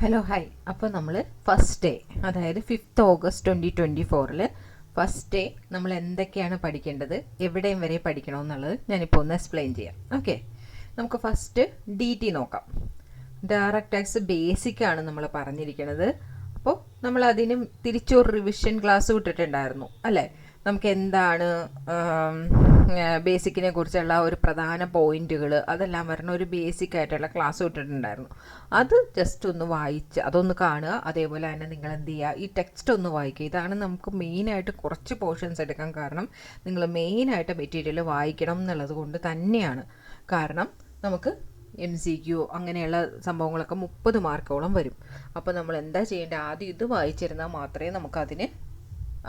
Hello hi. അപ്പോൾ നമ്മൾ first day, അതായത് 5th ഓഗസ്റ്റ് 2024 ഫസ്റ്റ് ഡേ നമ്മൾ എന്തൊക്കെയാണ് പഠിക്കേണ്ടത്, എവിടെയും വരെ പഠിക്കണമെന്നുള്ളത് ഞാനിപ്പോൾ ഒന്ന് എക്സ്പ്ലെയിൻ ചെയ്യാം. ഓക്കെ, നമുക്ക് ഫസ്റ്റ് ഡി ടി നോക്കാം. ഡയറക്റ്റ് ടാക്സ് ബേസിക് ആണ് നമ്മൾ പറഞ്ഞിരിക്കുന്നത്. അപ്പോൾ നമ്മൾ അതിന് തിരിച്ചൊരു റിവിഷൻ ക്ലാസ് വിട്ടിട്ടുണ്ടായിരുന്നു അല്ലേ? നമുക്ക് എന്താണ് ബേസിക്കിനെ കുറിച്ചുള്ള ഒരു പ്രധാന പോയിന്റുകൾ അതെല്ലാം വരുന്ന ഒരു ബേസിക് ആയിട്ടുള്ള ക്ലാസ് വിട്ടിട്ടുണ്ടായിരുന്നു. അത് ജസ്റ്റ് ഒന്ന് വായിച്ച് അതൊന്ന് കാണുക. അതേപോലെ തന്നെ നിങ്ങൾ എന്ത് ചെയ്യുക, ഈ ടെക്സ്റ്റ് ഒന്ന് വായിക്കുക. ഇതാണ് നമുക്ക് മെയിനായിട്ട് കുറച്ച് പോർഷൻസ് എടുക്കാൻ കാരണം. നിങ്ങൾ മെയിനായിട്ട് മെറ്റീരിയൽ വായിക്കണം എന്നുള്ളത് കൊണ്ട് തന്നെയാണ്. കാരണം നമുക്ക് MCQ അങ്ങനെയുള്ള സംഭവങ്ങളൊക്കെ 30 മാർക്കോളം വരും. അപ്പോൾ നമ്മൾ എന്താ ചെയ്യേണ്ടത്, ആദ്യം ഇത് വായിച്ചിരുന്നാൽ മാത്രമേ നമുക്കതിന്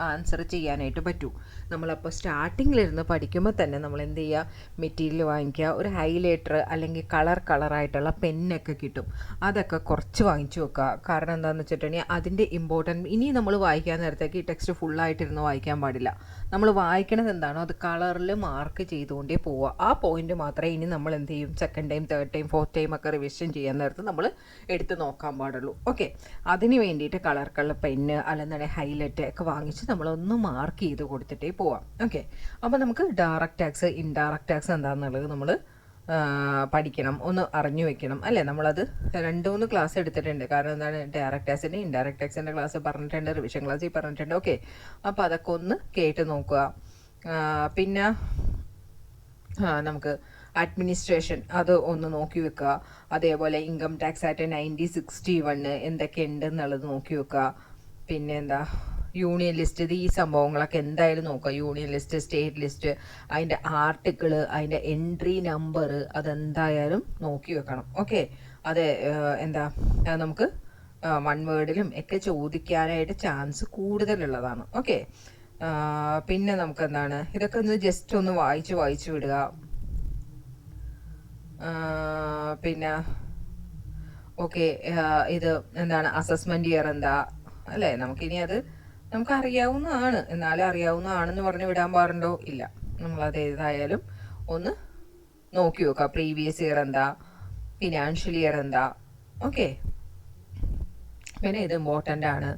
ആൻസർ ചെയ്യാനായിട്ട് പറ്റൂ. നമ്മളപ്പോൾ സ്റ്റാർട്ടിങ്ങിലിരുന്ന് പഠിക്കുമ്പോൾ തന്നെ നമ്മൾ എന്ത് ചെയ്യുക, മെറ്റീരിയൽ വാങ്ങിക്കുക. ഒരു ഹൈലൈറ്റർ അല്ലെങ്കിൽ കളറായിട്ടുള്ള പെന്നൊക്കെ കിട്ടും, അതൊക്കെ കുറച്ച് വാങ്ങിച്ചു വെക്കുക. കാരണം എന്താണെന്ന് വെച്ചിട്ടുണ്ടെങ്കിൽ അതിൻ്റെ ഇമ്പോർട്ടൻറ്റ് ഇനി നമ്മൾ വായിക്കാൻ നേരത്തേക്ക് ഈ ടെക്സ്റ്റ് ഫുള്ളായിട്ടിരുന്ന് വായിക്കാൻ പാടില്ല. നമ്മൾ വായിക്കണത് എന്താണോ അത് കളറിൽ മാർക്ക് ചെയ്തുകൊണ്ടേ പോവുക. ആ പോയിന്റ് മാത്രമേ ഇനി നമ്മൾ എന്ത് ചെയ്യും, second time, third time, fourth time ഒക്കെ റിവിഷൻ ചെയ്യാൻ നേരത്ത് നമ്മൾ എടുത്ത് നോക്കാൻ പാടുള്ളൂ. ഓക്കെ, അതിന് വേണ്ടിയിട്ട് കളർ പെന്ന് അല്ലെന്നുണ്ടെങ്കിൽ ഹൈലൈറ്റ് ഒക്കെ വാങ്ങിച്ച് നമ്മളൊന്ന് മാർക്ക് ചെയ്ത് കൊടുത്തിട്ടേ പോവാം. ഓക്കെ, അപ്പോൾ നമുക്ക് ഡയറക്റ്റ് ടാക്സ്, ഇൻഡയറക്റ്റ് ടാക്സ് എന്താണെന്നുള്ളത് നമ്മൾ പഠിക്കണം, ഒന്ന് അറിഞ്ഞു വെക്കണം അല്ലേ? നമ്മളത് 2-3 ക്ലാസ് എടുത്തിട്ടുണ്ട്. കാരണം എന്താണ്, ഡയറക്റ്റ് ടാക്സിൻ്റെ ഇൻഡയറക്റ്റ് ടാക്സിൻ്റെ ക്ലാസ് പറഞ്ഞിട്ടുണ്ട്, റിവിഷൻ ക്ലാസ്സിൽ പറഞ്ഞിട്ടുണ്ട്. ഓക്കെ, അപ്പോൾ അതൊക്കെ ഒന്ന് കേട്ട് നോക്കുക. പിന്നെ നമുക്ക് അഡ്മിനിസ്ട്രേഷൻ അത് ഒന്ന് നോക്കി വെക്കുക. അതേപോലെ ഇൻകം ടാക്സ് ആയിട്ട് 9061 എന്തൊക്കെ ഉണ്ടെന്നുള്ളത് നോക്കി വെക്കുക. പിന്നെ എന്താ, യൂണിയൻ ലിസ്റ്റ്, ഈ സംഭവങ്ങളൊക്കെ എന്തായാലും നോക്കുക. യൂണിയൻ ലിസ്റ്റ്, സ്റ്റേറ്റ് ലിസ്റ്റ്, അതിൻ്റെ ആർട്ടിക്കിൾ, അതിൻ്റെ എൻട്രി നമ്പർ അതെന്തായാലും നോക്കി വെക്കണം. ഓക്കെ, അത് എന്താ നമുക്ക് 1 വേർഡിലും ഒക്കെ ചോദിക്കാനായിട്ട് ചാൻസ് കൂടുതലുള്ളതാണ്. ഓക്കെ, പിന്നെ നമുക്ക് എന്താണ്, ഇതൊക്കെ ഒന്ന് ജസ്റ്റ് ഒന്ന് വായിച്ച് വിടുക. പിന്നെ ഓക്കെ, ഇത് എന്താണ്, അസസ്മെന്റ് ഇയർ എന്താ അല്ലേ? നമുക്കിനി അത് നമുക്ക് അറിയാവുന്നതാണ്, എന്നാലും അറിയാവുന്നതാണെന്ന് പറഞ്ഞ് വിടാൻ പാടുണ്ടോ? ഇല്ല. നമ്മളത് ഏതായാലും ഒന്ന് നോക്കി നോക്കാം. പ്രീവിയസ് ഇയർ എന്താ, ഫിനാൻഷ്യൽ ഇയർ എന്താ. ഓക്കെ, പിന്നെ ഇത് ഇമ്പോർട്ടൻ്റ് ആണ്.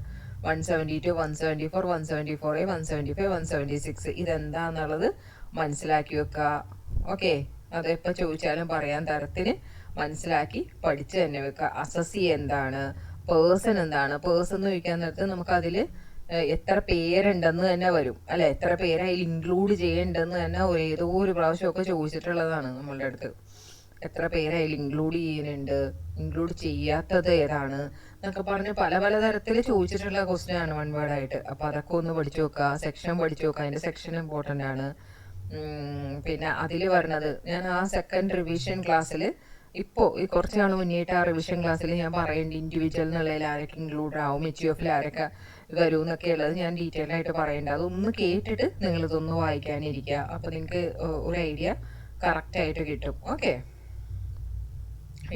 172, 174, 174A, 175, 176 ഇതെന്താന്നുള്ളത് മനസ്സിലാക്കി വെക്കുക. ഓക്കെ, അതെപ്പോൾ ചോദിച്ചാലും പറയാൻ തരത്തിന് മനസ്സിലാക്കി പഠിച്ച് തന്നെ വെക്കുക. അസസി എന്താണ്, പേഴ്സൺ എന്താണ്. പേഴ്സൺ എന്ന് ചോദിക്കാൻ നേരത്ത് നമുക്കതിൽ എത്ര പേരുണ്ടെന്ന് തന്നെ വരും അല്ലെ? എത്ര പേര് അതിൽ ഇൻക്ലൂഡ് ചെയ്യേണ്ടെന്ന് തന്നെ ഏതോ ഒരു പ്രാവശ്യമൊക്കെ ചോദിച്ചിട്ടുള്ളതാണ് നമ്മളുടെ അടുത്ത്. എത്ര പേര് അതിൽ ഇൻക്ലൂഡ് ചെയ്യുന്നുണ്ട്, ഇൻക്ലൂഡ് ചെയ്യാത്തത് ഏതാണ് എന്നൊക്കെ പറഞ്ഞ് പല തരത്തിൽ ചോദിച്ചിട്ടുള്ള ക്വസ്റ്റ്യൻ ആണ് 1 വേർഡായിട്ട്. അപ്പോൾ അതൊക്കെ ഒന്ന് പഠിച്ചു വെക്കുക. സെക്ഷൻ പഠിച്ചു വെക്കുക, അതിൻ്റെ സെക്ഷൻ ഇമ്പോർട്ടൻ്റ് ആണ്. പിന്നെ അതിൽ പറഞ്ഞത് ഞാൻ ആ സെക്കൻഡ് റിവിഷൻ ക്ലാസ്സിൽ ഇപ്പോൾ ഈ കുറച്ച് നാൾ മുന്നേറ്റ് ആ റിവിഷൻ ക്ലാസ്സിൽ ഞാൻ പറയുന്നുണ്ട്, ഇൻഡിവിജ്വൽ എന്നുള്ളതിൽ ആരൊക്കെ ഇൻക്ലൂഡ് ആവും, HUF ആരൊക്കെ വരും എന്നൊക്കെ ഉള്ളത് ഞാൻ ഡീറ്റെയിൽ ആയിട്ട് പറയുന്നുണ്ട്. അതൊന്ന് കേട്ടിട്ട് നിങ്ങളിതൊന്ന് വായിക്കാനിരിക്കുക. അപ്പോൾ നിങ്ങൾക്ക് ഒരു ഐഡിയ കറക്റ്റായിട്ട് കിട്ടും. ഓക്കെ,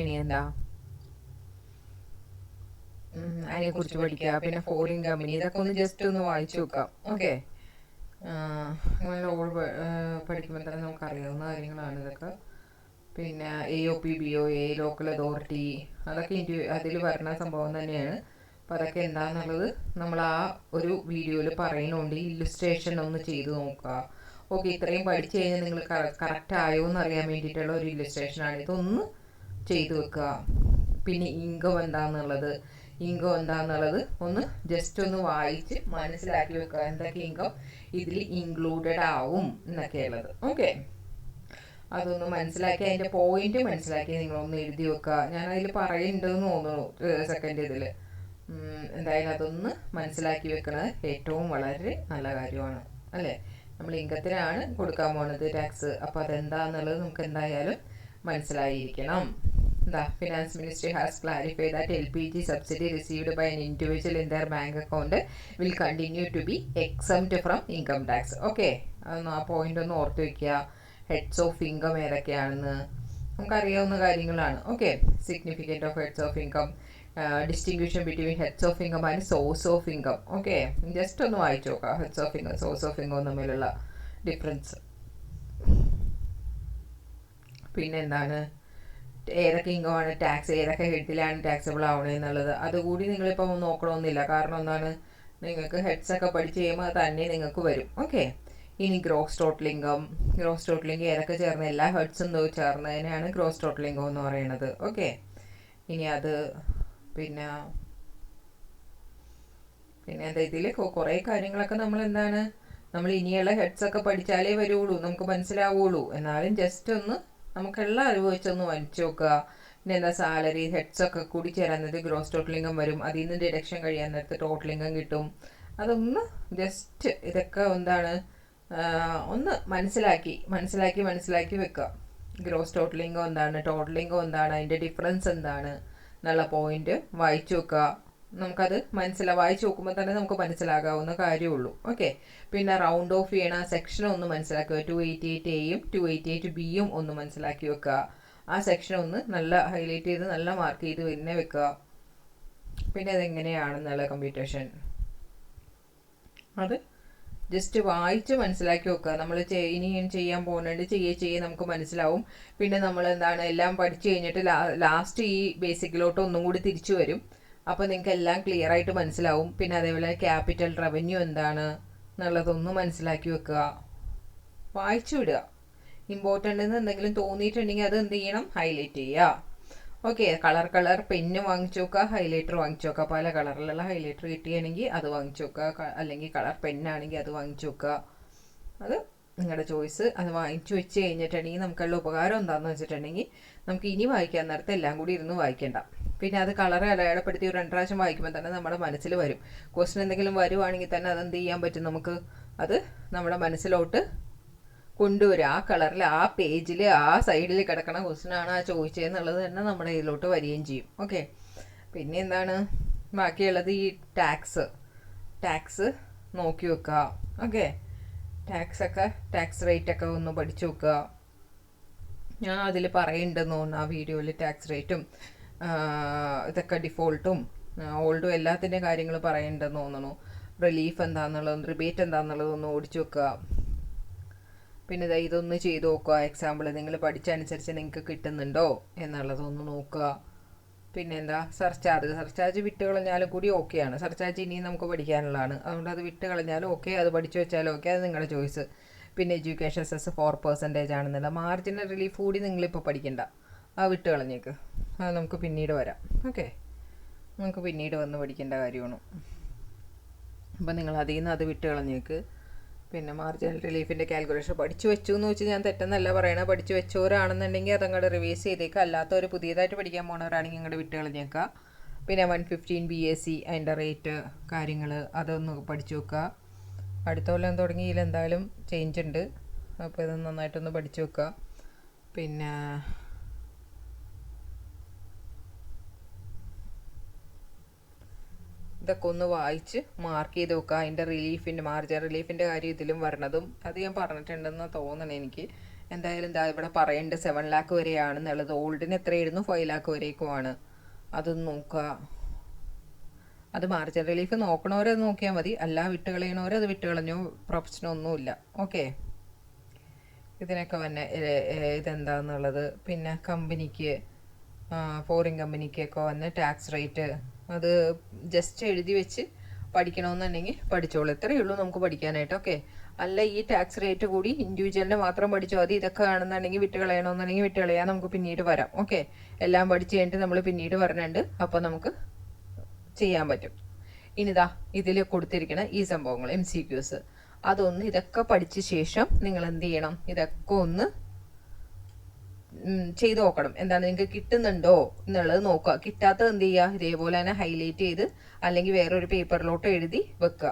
ഇനി എന്താ, അതിനെക്കുറിച്ച് പഠിക്കുക. പിന്നെ ഫോറിൻ കമ്പനി, ഇതൊക്കെ ഒന്ന് ജസ്റ്റ് ഒന്ന് വായിച്ചു വെക്കാം. ഓക്കെ, പഠിക്കുമ്പോൾ തന്നെ നമുക്ക് അറിയാവുന്ന കാര്യങ്ങളാണ് ഇതൊക്കെ. പിന്നെ AOP, BOA, ലോക്കൽ അതോറിറ്റി, അതൊക്കെ അതിൽ വരുന്ന സംഭവം തന്നെയാണ്. അപ്പോൾ അതൊക്കെ എന്താണെന്നുള്ളത് നമ്മൾ ആ ഒരു വീഡിയോയിൽ പറയുന്നുണ്ട്. ഇല്ലുസ്ട്രേഷൻ ഒന്ന് ചെയ്ത് നോക്കുക. ഓക്കെ, ഇത്രയും പഠിച്ചു കഴിഞ്ഞാൽ നിങ്ങൾ കറക്റ്റ് ആയോ എന്ന് അറിയാൻ വേണ്ടിയിട്ടുള്ള ഒരു ഇല്ലുസ്ട്രേഷനാണ്. ഇതൊന്ന് ചെയ്തു വെക്കുക. പിന്നെ ഇൻകം എന്താന്നുള്ളത് ഒന്ന് ജസ്റ്റ് ഒന്ന് വായിച്ച് മനസ്സിലാക്കി വെക്കുക. എന്തൊക്കെ ഇൻകം ഇതിൽ ഇൻക്ലൂഡഡ് ആവും എന്നൊക്കെയുള്ളത്. ഓക്കെ, അതൊന്ന് മനസ്സിലാക്കി അതിൻ്റെ പോയിന്റ് മനസ്സിലാക്കി നിങ്ങളൊന്ന് എഴുതി വെക്കുക. ഞാൻ അതിൽ പറയുന്നുണ്ടെന്ന് തോന്നുന്നു സെക്കൻഡ് ഇതിൽ. എന്തായാലും അതൊന്ന് മനസ്സിലാക്കി വെക്കണത് ഏറ്റവും വളരെ നല്ല കാര്യമാണ് അല്ലേ? നമ്മൾ ഇൻകത്തിനാണ് കൊടുക്കാൻ പോണത് ടാക്സ്. അപ്പോൾ അതെന്താന്നുള്ളത് നമുക്ക് എന്തായാലും മനസ്സിലായിരിക്കണം. The Finance Ministry has clarified that LPG subsidy received by an individual in their bank account will continue to be exempt from income tax. Okay, ആ പോയിന്റ് ഒന്ന് ഓർത്ത് വയ്ക്കുക. ഹെഡ്സ് ഓഫ് ഇൻകം ഏതൊക്കെയാണെന്ന് നമുക്കറിയാവുന്ന കാര്യങ്ങളാണ്. Okay, significant of heads of income, distinction between heads of income and source of income. Okay, just ഒന്ന് വായിച്ചു നോക്കാം. Heads of income, source of income തമ്മിലുള്ള ഡിഫറൻസ്. പിന്നെ എന്താണ്, ഏതൊക്കെ ഇൻകം ആണ് ടാക്സ്, ഏതൊക്കെ ഹെഡിലാണ് ടാക്സബിൾ ആവണമെന്നുള്ളത് അതുകൂടി നിങ്ങളിപ്പോൾ നോക്കണമെന്നില്ല. കാരണം എന്താണ്, നിങ്ങൾക്ക് ഹെഡ്സ് ഒക്കെ പഠിച്ച് കഴിയുമ്പോൾ അത് തന്നെ നിങ്ങൾക്ക് വരും. ഓക്കെ, ഇനി gross total income. Gross total income ഏതൊക്കെ ചേർന്ന് എല്ലാ ഹെഡ്സും ചേർന്നതിനാണ് ഗ്രോസ് ടോട്ടൽ ഇൻകം എന്ന് പറയുന്നത്. ഓക്കെ, ഇനി അത് പിന്നെ എന്താ ഇതിൽ കുറേ കാര്യങ്ങളൊക്കെ നമ്മൾ ഇനിയുള്ള ഹെഡ്സ് ഒക്കെ പഠിച്ചാലേ വരുള്ളൂ, നമുക്ക് മനസ്സിലാവുള്ളൂ. എന്നാലും ജസ്റ്റ് ഒന്ന് നമുക്കുള്ള അറിവ് വെച്ചൊന്ന് വാങ്ങിച്ചു നോക്കുക. പിന്നെ എന്താ, സാലറി ഹെഡ്സ് ഒക്കെ കൂടി ചേരാൻ ഗ്രോസ് ടോട്ടൽ ഇൻകം വരും. അതിൽ നിന്ന് ഡിഡക്ഷൻ കഴിയാൻ നേരത്ത് ടോട്ടൽ ഇൻകം കിട്ടും. അതൊന്ന് ജസ്റ്റ് ഇതൊക്കെ ഒന്ന് മനസ്സിലാക്കി വെക്കുക. ഗ്രോസ് ടോട്ടൽ ഇൻകം എന്താണ്, ടോട്ടൽ ഇൻകം എന്താണ്, അതിൻ്റെ ഡിഫറൻസ് എന്താണ് എന്നുള്ള പോയിന്റ് വായിച്ചു വെക്കുക. നമുക്കത് വായിച്ചു നോക്കുമ്പോൾ തന്നെ നമുക്ക് മനസ്സിലാകാവുന്ന കാര്യമുള്ളൂ. ഓക്കെ, പിന്നെ റൗണ്ട് ഓഫ് ചെയ്യണ സെക്ഷൻ ഒന്ന് മനസ്സിലാക്കുക. 288A-യും 288B-യും ഒന്ന് മനസ്സിലാക്കി വെക്കുക. ആ സെക്ഷൻ ഒന്ന് നല്ല ഹൈലൈറ്റ് ചെയ്ത് നല്ല മാർക്ക് ചെയ്ത് പിന്നെ വെക്കുക. പിന്നെ അതെങ്ങനെയാണെന്നുള്ള കമ്പ്യൂട്ടേഷൻ അത് ജസ്റ്റ് വായിച്ച് മനസ്സിലാക്കി വെക്കുക. നമ്മൾ ഇനിയും ചെയ്യാൻ പോകുന്നുണ്ട്, ചെയ്യേ നമുക്ക് മനസ്സിലാവും. പിന്നെ നമ്മൾ എല്ലാം പഠിച്ചു കഴിഞ്ഞിട്ട് ലാസ്റ്റ് ഈ ബേസിക്കിലോട്ട് ഒന്നും കൂടി തിരിച്ചു വരും. അപ്പോൾ നിങ്ങൾക്ക് എല്ലാം ക്ലിയർ ആയിട്ട് മനസ്സിലാവും. പിന്നെ അതേപോലെ ക്യാപിറ്റൽ റവന്യൂ എന്താണ് എന്നുള്ളതൊന്നും മനസ്സിലാക്കി വെക്കുക, വായിച്ചു വിടുക. ഇമ്പോർട്ടൻ്റ് എന്ന് എന്തെങ്കിലും തോന്നിയിട്ടുണ്ടെങ്കിൽ അത് എന്ത് ചെയ്യണം, ഹൈലൈറ്റ് ചെയ്യുക. ഓക്കെ, കളർ പെന്ന് വാങ്ങിച്ചു വെക്കുക, ഹൈലൈറ്റർ വാങ്ങിച്ചു വെക്കുക. പല കളറിലുള്ള ഹൈലൈറ്റർ കിട്ടുകയാണെങ്കിൽ അത് വാങ്ങിച്ചു വെക്കുക, അല്ലെങ്കിൽ കളർ പെന്നാണെങ്കിൽ അത് വാങ്ങിച്ചു വെക്കുക. അത് നിങ്ങളുടെ ചോയ്സ്. അത് വാങ്ങിച്ചു വെച്ച് കഴിഞ്ഞിട്ടുണ്ടെങ്കിൽ നമുക്കുള്ള ഉപകാരം എന്താണെന്ന് വെച്ചിട്ടുണ്ടെങ്കിൽ നമുക്ക് ഇനി വായിക്കാൻ നേരത്തെ എല്ലാം കൂടി ഇരുന്ന് വായിക്കേണ്ട. പിന്നെ അത് കളർ അടയാളപ്പെടുത്തി ഒരു 2 പ്രാവശ്യം വായിക്കുമ്പോൾ തന്നെ നമ്മുടെ മനസ്സിൽ വരും. ക്വസ്റ്റൻ എന്തെങ്കിലും വരുവാണെങ്കിൽ തന്നെ അതെന്ത് ചെയ്യാൻ പറ്റും, നമുക്ക് അത് നമ്മുടെ മനസ്സിലോട്ട് കൊണ്ടുവരും. ആ കളറിൽ ആ പേജിൽ ആ സൈഡിൽ കിടക്കണ ക്വസ്റ്റനാണ് ആ ചോദിച്ചതെന്നുള്ളത് തന്നെ നമ്മുടെ ഇതിലോട്ട് വരികയും ചെയ്യും. ഓക്കെ, പിന്നെ എന്താണ് ബാക്കിയുള്ളത്, ഈ ടാക്സ് നോക്കി വെക്കുക. ഓക്കെ, ടാക്സ് റേറ്റ് ഒക്കെ ഒന്ന് പഠിച്ചു വെക്കുക. ഞാൻ അതിൽ പറയുന്നുണ്ടെന്ന് തോന്നുന്നു ആ വീഡിയോയിൽ. ടാക്സ് റേറ്റും ഇതൊക്കെ ഡിഫോൾട്ടും ഓൾഡും എല്ലാത്തിൻ്റെ കാര്യങ്ങൾ പറയുന്നുണ്ടെന്ന് തോന്നുന്നു. റിലീഫ് എന്താണെന്നുള്ളതും റിബേറ്റ് എന്താണെന്നുള്ളതൊന്ന് ഓടിച്ചു വെക്കുക. പിന്നെ ഇതൊന്ന് ചെയ്ത് നോക്കുക. എക്സാമ്പിൾ നിങ്ങൾ പഠിച്ചനുസരിച്ച് നിങ്ങൾക്ക് കിട്ടുന്നുണ്ടോ എന്നുള്ളതൊന്ന് നോക്കുക. പിന്നെ എന്താ, സർചാർജ് വിട്ട് കളഞ്ഞാലും കൂടി ഓക്കെയാണ്. സർചാർജ് ഇനിയും നമുക്ക് പഠിക്കാനുള്ളതാണ്, അതുകൊണ്ട് അത് വിട്ട് കളഞ്ഞാലും ഓക്കെ, അത് പഠിച്ചു വെച്ചാലും ഓക്കെ, അത് നിങ്ങളുടെ ചോയ്സ്. പിന്നെ എഡ്യൂക്കേഷൻ സെസ് 4% ആണെന്നുള്ള മാർജിനൽ റിലീഫ് കൂടി നിങ്ങളിപ്പോൾ പഠിക്കണ്ട, അത് വിട്ട് കളഞ്ഞേക്ക്. അത് നമുക്ക് പിന്നീട് വരാം. ഓക്കെ, നമുക്ക് പിന്നീട് വന്ന് പഠിക്കേണ്ട കാര്യമാണ്. അപ്പം നിങ്ങൾ അതിൽ നിന്ന് അത് വിട്ട് കളഞ്ഞേക്ക്. പിന്നെ മാർജിനൽ റിലീഫിൻ്റെ കാൽക്കുലേഷൻ പഠിച്ചു വെച്ചു എന്ന് വെച്ച് ഞാൻ തെറ്റെന്നല്ല പറയണത്. പഠിച്ചു വെച്ചവരാണെന്നുണ്ടെങ്കിൽ അതങ്ങോട്ട് റിവൈസ് ചെയ്തേക്കുക. അല്ലാത്തവർ പുതിയതായിട്ട് പഠിക്കാൻ പോണവരാണെങ്കിൽ ഇങ്ങോട്ട് വിട്ട് കളഞ്ഞേക്കുക. പിന്നെ 115 BAC അതിൻ്റെ റേറ്റ് കാര്യങ്ങൾ അതൊന്ന് പഠിച്ചു വെക്കുക. അടുത്ത കൊല്ലം തുടങ്ങിയതിൽ എന്തായാലും ചേഞ്ച് ഉണ്ട്, അപ്പോൾ ഇത് നന്നായിട്ടൊന്ന് പഠിച്ചു വെക്കുക. പിന്നെ ഇതൊക്കെ ഒന്ന് വായിച്ച് മാർക്ക് ചെയ്ത് വെക്കുക. അതിൻ്റെ മാർജിൻ റിലീഫിൻ്റെ കാര്യം ഇതിലും വരണതും അത് ഞാൻ പറഞ്ഞിട്ടുണ്ടെന്ന് തോന്നണം എനിക്ക്. എന്തായാലും എന്താ ഇവിടെ പറയേണ്ടത് 7 lakh വരെയാണെന്നുള്ളത്. ഓൾഡിന് എത്രയായിരുന്നു, 5 lakh വരേക്കുമാണ്. അതൊന്ന് നോക്കുക. അത് മാർജിൻ റിലീഫ് നോക്കണവരത് നോക്കിയാൽ മതി, അല്ല വിട്ട് കളയണവർ അത് വിട്ട് കളഞ്ഞു, പ്രൊഫഷനൊന്നുമില്ല. ഓക്കെ, ഇതിനൊക്കെ വന്നെ ഇതെന്താന്നുള്ളത്. പിന്നെ കമ്പനിക്ക് ഫോറിൻ കമ്പനിക്കൊക്കെ വന്ന് ടാക്സ് റേറ്റ് അത് ജസ്റ്റ് എഴുതി വെച്ച് പഠിക്കണമെന്നുണ്ടെങ്കിൽ പഠിച്ചോളൂ. ഇത്രയേ ഉള്ളൂ നമുക്ക് പഠിക്കാനായിട്ട്. ഓക്കെ, അല്ല ഈ ടാക്സ് റേറ്റ് കൂടി ഇൻഡിവിജ്വലിനെ മാത്രം പഠിച്ചോ മതി, ഇതൊക്കെ ആണെന്നുണ്ടെങ്കിൽ വിട്ട് കളയണമെന്നുണ്ടെങ്കിൽ വിട്ട് കളയാൻ നമുക്ക് പിന്നീട് വരാം. ഓക്കെ, എല്ലാം പഠിച്ചു കഴിഞ്ഞിട്ട് നമ്മൾ പിന്നീട് വരണുണ്ട്, അപ്പോൾ നമുക്ക് ചെയ്യാൻ പറ്റും. ഇനിതാ ഇതിൽ കൊടുത്തിരിക്കുന്ന ഈ സംഭവങ്ങൾ MCQs അതൊന്ന് ഇതൊക്കെ പഠിച്ച ശേഷം നിങ്ങൾ എന്ത് ചെയ്യണം, ഇതൊക്കെ ഒന്ന് ചെയ്ത് നോക്കണം. എന്താണ് നിങ്ങൾക്ക് കിട്ടുന്നുണ്ടോ എന്നുള്ളത് നോക്കുക. കിട്ടാത്തത് എന്ത് ചെയ്യുക, ഇതേപോലെ തന്നെ ഹൈലൈറ്റ് ചെയ്ത് അല്ലെങ്കിൽ വേറൊരു പേപ്പറിലോട്ട് എഴുതി വെക്കുക.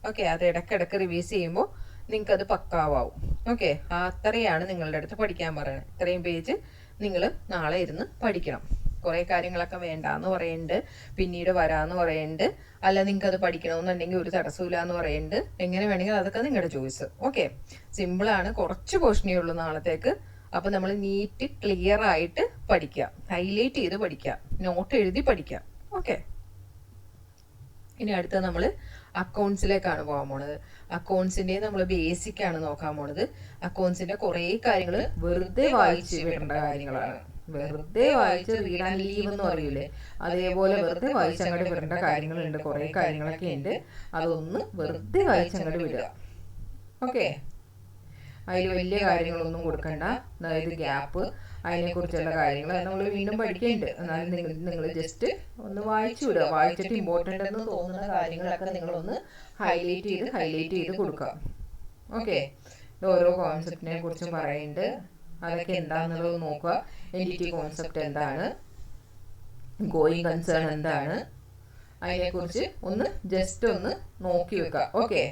ഓക്കെ, അത് ഇടയ്ക്കിടയ്ക്ക് റിവൈസ് ചെയ്യുമ്പോൾ നിങ്ങൾക്കത് പക്കാവാവും. ഓക്കെ, അത്രയാണ് നിങ്ങളുടെ അടുത്ത് പഠിക്കാൻ പറയുന്നത്. ഇത്രയും പേജ് നിങ്ങൾ നാളെ ഇരുന്ന് പഠിക്കണം. കുറേ കാര്യങ്ങളൊക്കെ വേണ്ടാന്ന് പറയുന്നുണ്ട്, പിന്നീട് വരാമെന്ന് പറയുന്നുണ്ട്, അല്ല നിങ്ങൾക്ക് അത് പഠിക്കണമെന്നുണ്ടെങ്കിൽ ഒരു തടസ്സമില്ല എന്ന് പറയുന്നുണ്ട്. എങ്ങനെ വേണമെങ്കിൽ അതൊക്കെ നിങ്ങളുടെ ചോയ്സ്. ഓക്കെ, സിമ്പിളാണ്, കുറച്ച് പോർഷനേ ഉള്ളൂ നാളത്തേക്ക്. അപ്പോൾ നമ്മൾ നീറ്റ് ക്ലിയർ ആയിട്ട് പഠിക്കുക, ഹൈലൈറ്റ് ചെയ്ത് പഠിക്കുക, നോട്ട് എഴുതി പഠിക്കുക. ഓക്കെ, ഇനി അടുത്ത നമ്മൾ അക്കൗണ്ട്സിലേക്കാണ് പോകാൻ പോണത്. അക്കൗണ്ട്സിന്റെ നമ്മൾ ബേസിക് ആണ് നോക്കാൻ പോണത്. അക്കൗണ്ട്സിന്റെ കുറേ കാര്യങ്ങൾ വെറുതെ വായിച്ച് വിടേണ്ട കാര്യങ്ങളാണ്. വെറുതെ വായിച്ച് റീഡ് ആൻഡ് ലീവ് എന്ന് പറയൂലേ, അതേപോലെ വെറുതെ വായിച്ച് അങ്ങോട്ട് വിടേണ്ട കാര്യങ്ങളുണ്ട്, കുറേ കാര്യങ്ങളൊക്കെ ഉണ്ട്. അതൊന്ന് വെറുതെ വായിച്ച് അങ്ങോട്ട് വിടുക. ഓക്കെ, അതിൽ വലിയ കാര്യങ്ങളൊന്നും കൊടുക്കണ്ട. അതായത് ഗ്യാപ്പ്, അതിനെക്കുറിച്ചുള്ള കാര്യങ്ങൾ നമ്മൾ വീണ്ടും പഠിക്കേണ്ടത്. എന്നാലും നിങ്ങൾ ജസ്റ്റ് ഒന്ന് വായിച്ചു വിടുക. വായിച്ചിട്ട് ഇമ്പോർട്ടൻ്റ് എന്ന് തോന്നുന്ന കാര്യങ്ങളൊക്കെ നിങ്ങളൊന്ന് ഹൈലൈറ്റ് ചെയ്ത് കൊടുക്കുക. ഓക്കെ, ഓരോ കോൺസെപ്റ്റിനെ കുറിച്ചും പറയുന്നുണ്ട്. അതൊക്കെ എന്താണെന്നുള്ളത് നോക്കുക. എൻറ്റിറ്റി കോൺസെപ്റ്റ് എന്താണ്, ഗോയിങ് കൺസേൺ എന്താണ്, അതിനെക്കുറിച്ച് ഒന്ന് ജസ്റ്റ് ഒന്ന് നോക്കി വെക്കുക. ഓക്കെ,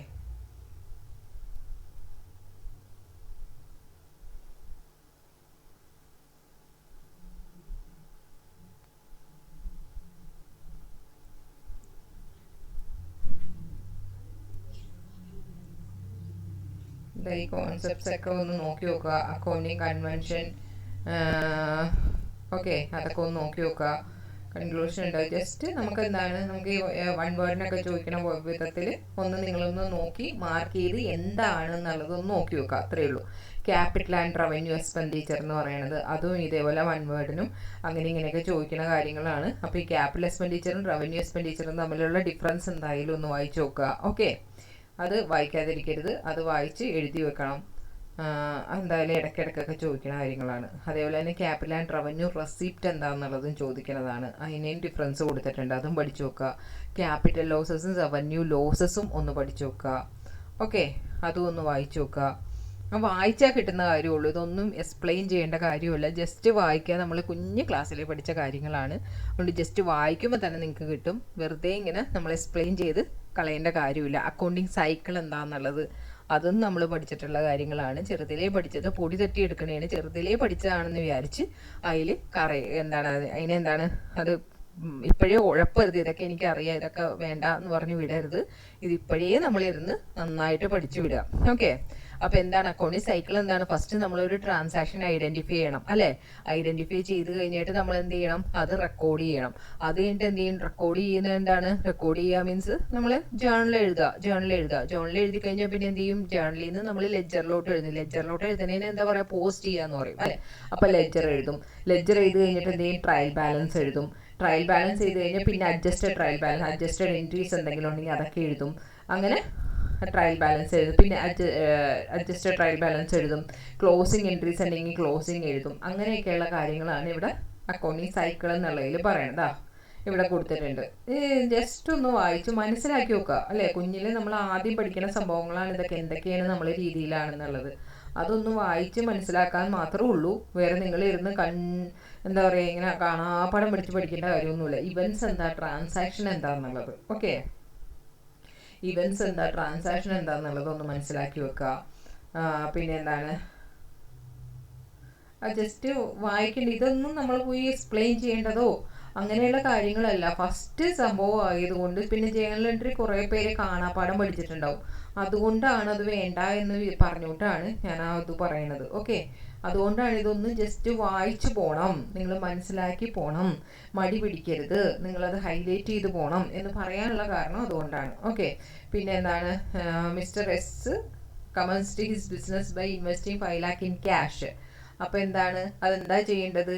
ഈ കോൺസെപ്റ്റ്സ് ഒക്കെ ഒന്ന് നോക്കി നോക്കുക. അക്കൗണ്ടിങ് കൺവെൻഷൻ, ഓക്കെ, അതൊക്കെ ഒന്ന് നോക്കി നോക്കുക. കൺക്ലൂഷൻ ഉണ്ട്. ജസ്റ്റ് നമുക്ക് എന്താണ്, നമുക്ക് ഈ വൺ വേർഡിനൊക്കെ ചോദിക്കണ വിധത്തിൽ ഒന്ന് നിങ്ങളൊന്ന് നോക്കി മാർക്ക് ചെയ്ത് എന്താണെന്നുള്ളതൊന്ന് നോക്കി നോക്കുക. അത്രയേ ഉള്ളൂ. ക്യാപിറ്റൽ ആൻഡ് റവന്യൂ എക്സ്പെൻഡിച്ചർ എന്ന് പറയുന്നത് അതും ഇതേപോലെ വൺ വേർഡിനും അങ്ങനെ ഇങ്ങനെയൊക്കെ ചോദിക്കുന്ന കാര്യങ്ങളാണ്. അപ്പോൾ ഈ ക്യാപിറ്റൽ എക്സ്പെൻഡിച്ചറും റവന്യൂ എക്സ്പെൻഡിച്ചറും തമ്മിലുള്ള ഡിഫറൻസ് എന്തായാലും ഒന്ന് വായിച്ചു നോക്കുക. ഓക്കെ, അത് വായിക്കാതിരിക്കരുത്, അത് വായിച്ച് എഴുതി വെക്കണം. എന്തായാലും ഇടയ്ക്കിടയ്ക്കൊക്കെ ചോദിക്കുന്ന കാര്യങ്ങളാണ്. അതേപോലെ തന്നെ ക്യാപിറ്റൽ ആൻഡ് റവന്യൂ റെസിപ്റ്റ് എന്താണെന്നുള്ളതും ചോദിക്കുന്നതാണ്. അതിനെയും ഡിഫറൻസ് കൊടുത്തിട്ടുണ്ട്, അതും പഠിച്ചു നോക്കുക. ക്യാപിറ്റൽ ലോസസും റവന്യൂ ലോസസും ഒന്ന് പഠിച്ചു നോക്കുക. ഓക്കെ, അതും ഒന്ന് വായിച്ചു നോക്കുക. വായിച്ചാൽ കിട്ടുന്ന കാര്യമുള്ളൂ, ഇതൊന്നും എക്സ്പ്ലെയിൻ ചെയ്യേണ്ട കാര്യമല്ല. ജസ്റ്റ് വായിക്കുക. നമ്മൾ കുഞ്ഞ് ക്ലാസ്സിൽ പഠിച്ച കാര്യങ്ങളാണ്, അതുകൊണ്ട് ജസ്റ്റ് വായിക്കുമ്പോൾ തന്നെ നിങ്ങൾക്ക് കിട്ടും. വെറുതെ ഇങ്ങനെ നമ്മൾ എക്സ്പ്ലെയിൻ ചെയ്ത് കളയേണ്ട കാര്യമില്ല. അക്കൗണ്ടിങ് സൈക്കിൾ എന്താണെന്നുള്ളത് അതും നമ്മൾ പഠിച്ചിട്ടുള്ള കാര്യങ്ങളാണ്. ചെറുതിലേ പഠിച്ചത്, പൊടി തട്ടി എടുക്കണേന് ചെറുതിലേ പഠിച്ചതാണെന്ന് വിചാരിച്ച് അതിൽ അതിനെന്താണ് അത് ഇപ്പോഴേ ഉഴപ്പരുത്. ഇതൊക്കെ എനിക്കറിയാം, ഇതൊക്കെ വേണ്ട എന്ന് പറഞ്ഞ് വിടരുത്. ഇതിപ്പോഴേ നമ്മളിരുന്ന് നന്നായിട്ട് പഠിച്ചു വിടുക. ഓക്കെ, അപ്പോൾ എന്താണ് അക്കൗണ്ടിങ് സൈക്കിൾ എന്താണ്? ഫസ്റ്റ് നമ്മളൊരു ട്രാൻസാക്ഷൻ ഐഡന്റിഫൈ ചെയ്യണം അല്ലേ? ഐഡന്റിഫൈ ചെയ്ത് കഴിഞ്ഞിട്ട് നമ്മൾ എന്ത് ചെയ്യണം? അത് റെക്കോർഡ് ചെയ്യണം. അത് കഴിഞ്ഞിട്ട് എന്ത് ചെയ്യും? റെക്കോർഡ് ചെയ്യുന്നത് എന്താണ്? റെക്കോർഡ് ചെയ്യുക മീൻസ് നമ്മൾ ജേർണൽ എഴുതുക. എഴുതി കഴിഞ്ഞാൽ പിന്നെ എന്ത് ചെയ്യും? ജേർണലിൽ നിന്ന് നമ്മൾ ലെജറിലോട്ട് എഴുതുന്നതിന് എന്താ പറയുക? പോസ്റ്റ് ചെയ്യാന്ന് പറയും അല്ലേ? അപ്പോൾ ലെജർ എഴുതും. ലെജർ എഴുതി കഴിഞ്ഞിട്ട് എന്ത് ചെയ്യും? ട്രയൽ ബാലൻസ് എഴുതും. ട്രയൽ ബാലൻസ് ചെയ്ത് കഴിഞ്ഞാൽ പിന്നെ അഡ്ജസ്റ്റഡ് എൻട്രീസ് എന്തെങ്കിലും ഉണ്ടെങ്കിൽ അതൊക്കെ എഴുതും. അങ്ങനെ ട്രയൽ ബാലൻസ് എഴുതും. പിന്നെ അഡ്ജസ്റ്റഡ് ട്രയൽ ബാലൻസ് എഴുതും. ക്ലോസിങ് എൻട്രീസ് ഉണ്ടെങ്കിൽ ക്ലോസിങ് എഴുതും. അങ്ങനെയൊക്കെയുള്ള കാര്യങ്ങളാണ് ഇവിടെ അക്കൗണ്ടിങ് സൈക്കിൾ എന്നുള്ളതിൽ പറയണതാ. ഇവിടെ കൊടുത്തിട്ടുണ്ട്. ജസ്റ്റ് ഒന്ന് വായിച്ച് മനസ്സിലാക്കി നോക്കുക അല്ലേ? കുഞ്ഞിൽ നമ്മൾ ആദ്യം പഠിക്കുന്ന സംഭവങ്ങളാണ് ഇതൊക്കെ, എന്തൊക്കെയാണ് നമ്മളെ രീതിയിലാണെന്നുള്ളത് അതൊന്ന് വായിച്ച് മനസ്സിലാക്കാൻ മാത്രമേ ഉള്ളൂ. വേറെ നിങ്ങൾ ഇരുന്ന് എന്താ പറയുക, ഇങ്ങനെ കാണാപ്പാടം പഠിക്കേണ്ട കാര്യമൊന്നുമില്ല. ഇവൻസ് എന്താ, ട്രാൻസാക്ഷൻ എന്താന്നുള്ളത്. ഓക്കെ, ഇവൻസ് എന്താ, ട്രാൻസാക്ഷൻ എന്താന്നുള്ളത് ഒന്ന് മനസ്സിലാക്കി വെക്കുക. പിന്നെ എന്താണ്, ജസ്റ്റ് വായിക്കേണ്ട. ഇതൊന്നും നമ്മൾ പോയി എക്സ്പ്ലെയിൻ ചെയ്യേണ്ടതോ അങ്ങനെയുള്ള കാര്യങ്ങളല്ല. ഫസ്റ്റ് സംഭവം ആയതുകൊണ്ട് പിന്നെ ജേണൽ എൻട്രി കുറേ പേര് കാണാപ്പാടം പഠിച്ചിട്ടുണ്ടാവും. അതുകൊണ്ടാണ് അത് വേണ്ട എന്ന് പറഞ്ഞുകൊണ്ടാണ് ഞാൻ അത് പറയുന്നത്. ഓക്കെ, അതുകൊണ്ടാണ് ഇതൊന്ന് ജസ്റ്റ് വായിച്ചു പോകണം, നിങ്ങൾ മനസ്സിലാക്കി പോകണം, മടി പിടിക്കരുത്, നിങ്ങളത് ഹൈലൈറ്റ് ചെയ്ത് പോകണം എന്ന് പറയാനുള്ള കാരണം അതുകൊണ്ടാണ്. ഓക്കെ, പിന്നെ എന്താണ്, mister S commenced his business by investing 5 lakh in cash. അപ്പോൾ എന്താണ്, അതെന്താ ചെയ്യേണ്ടത്?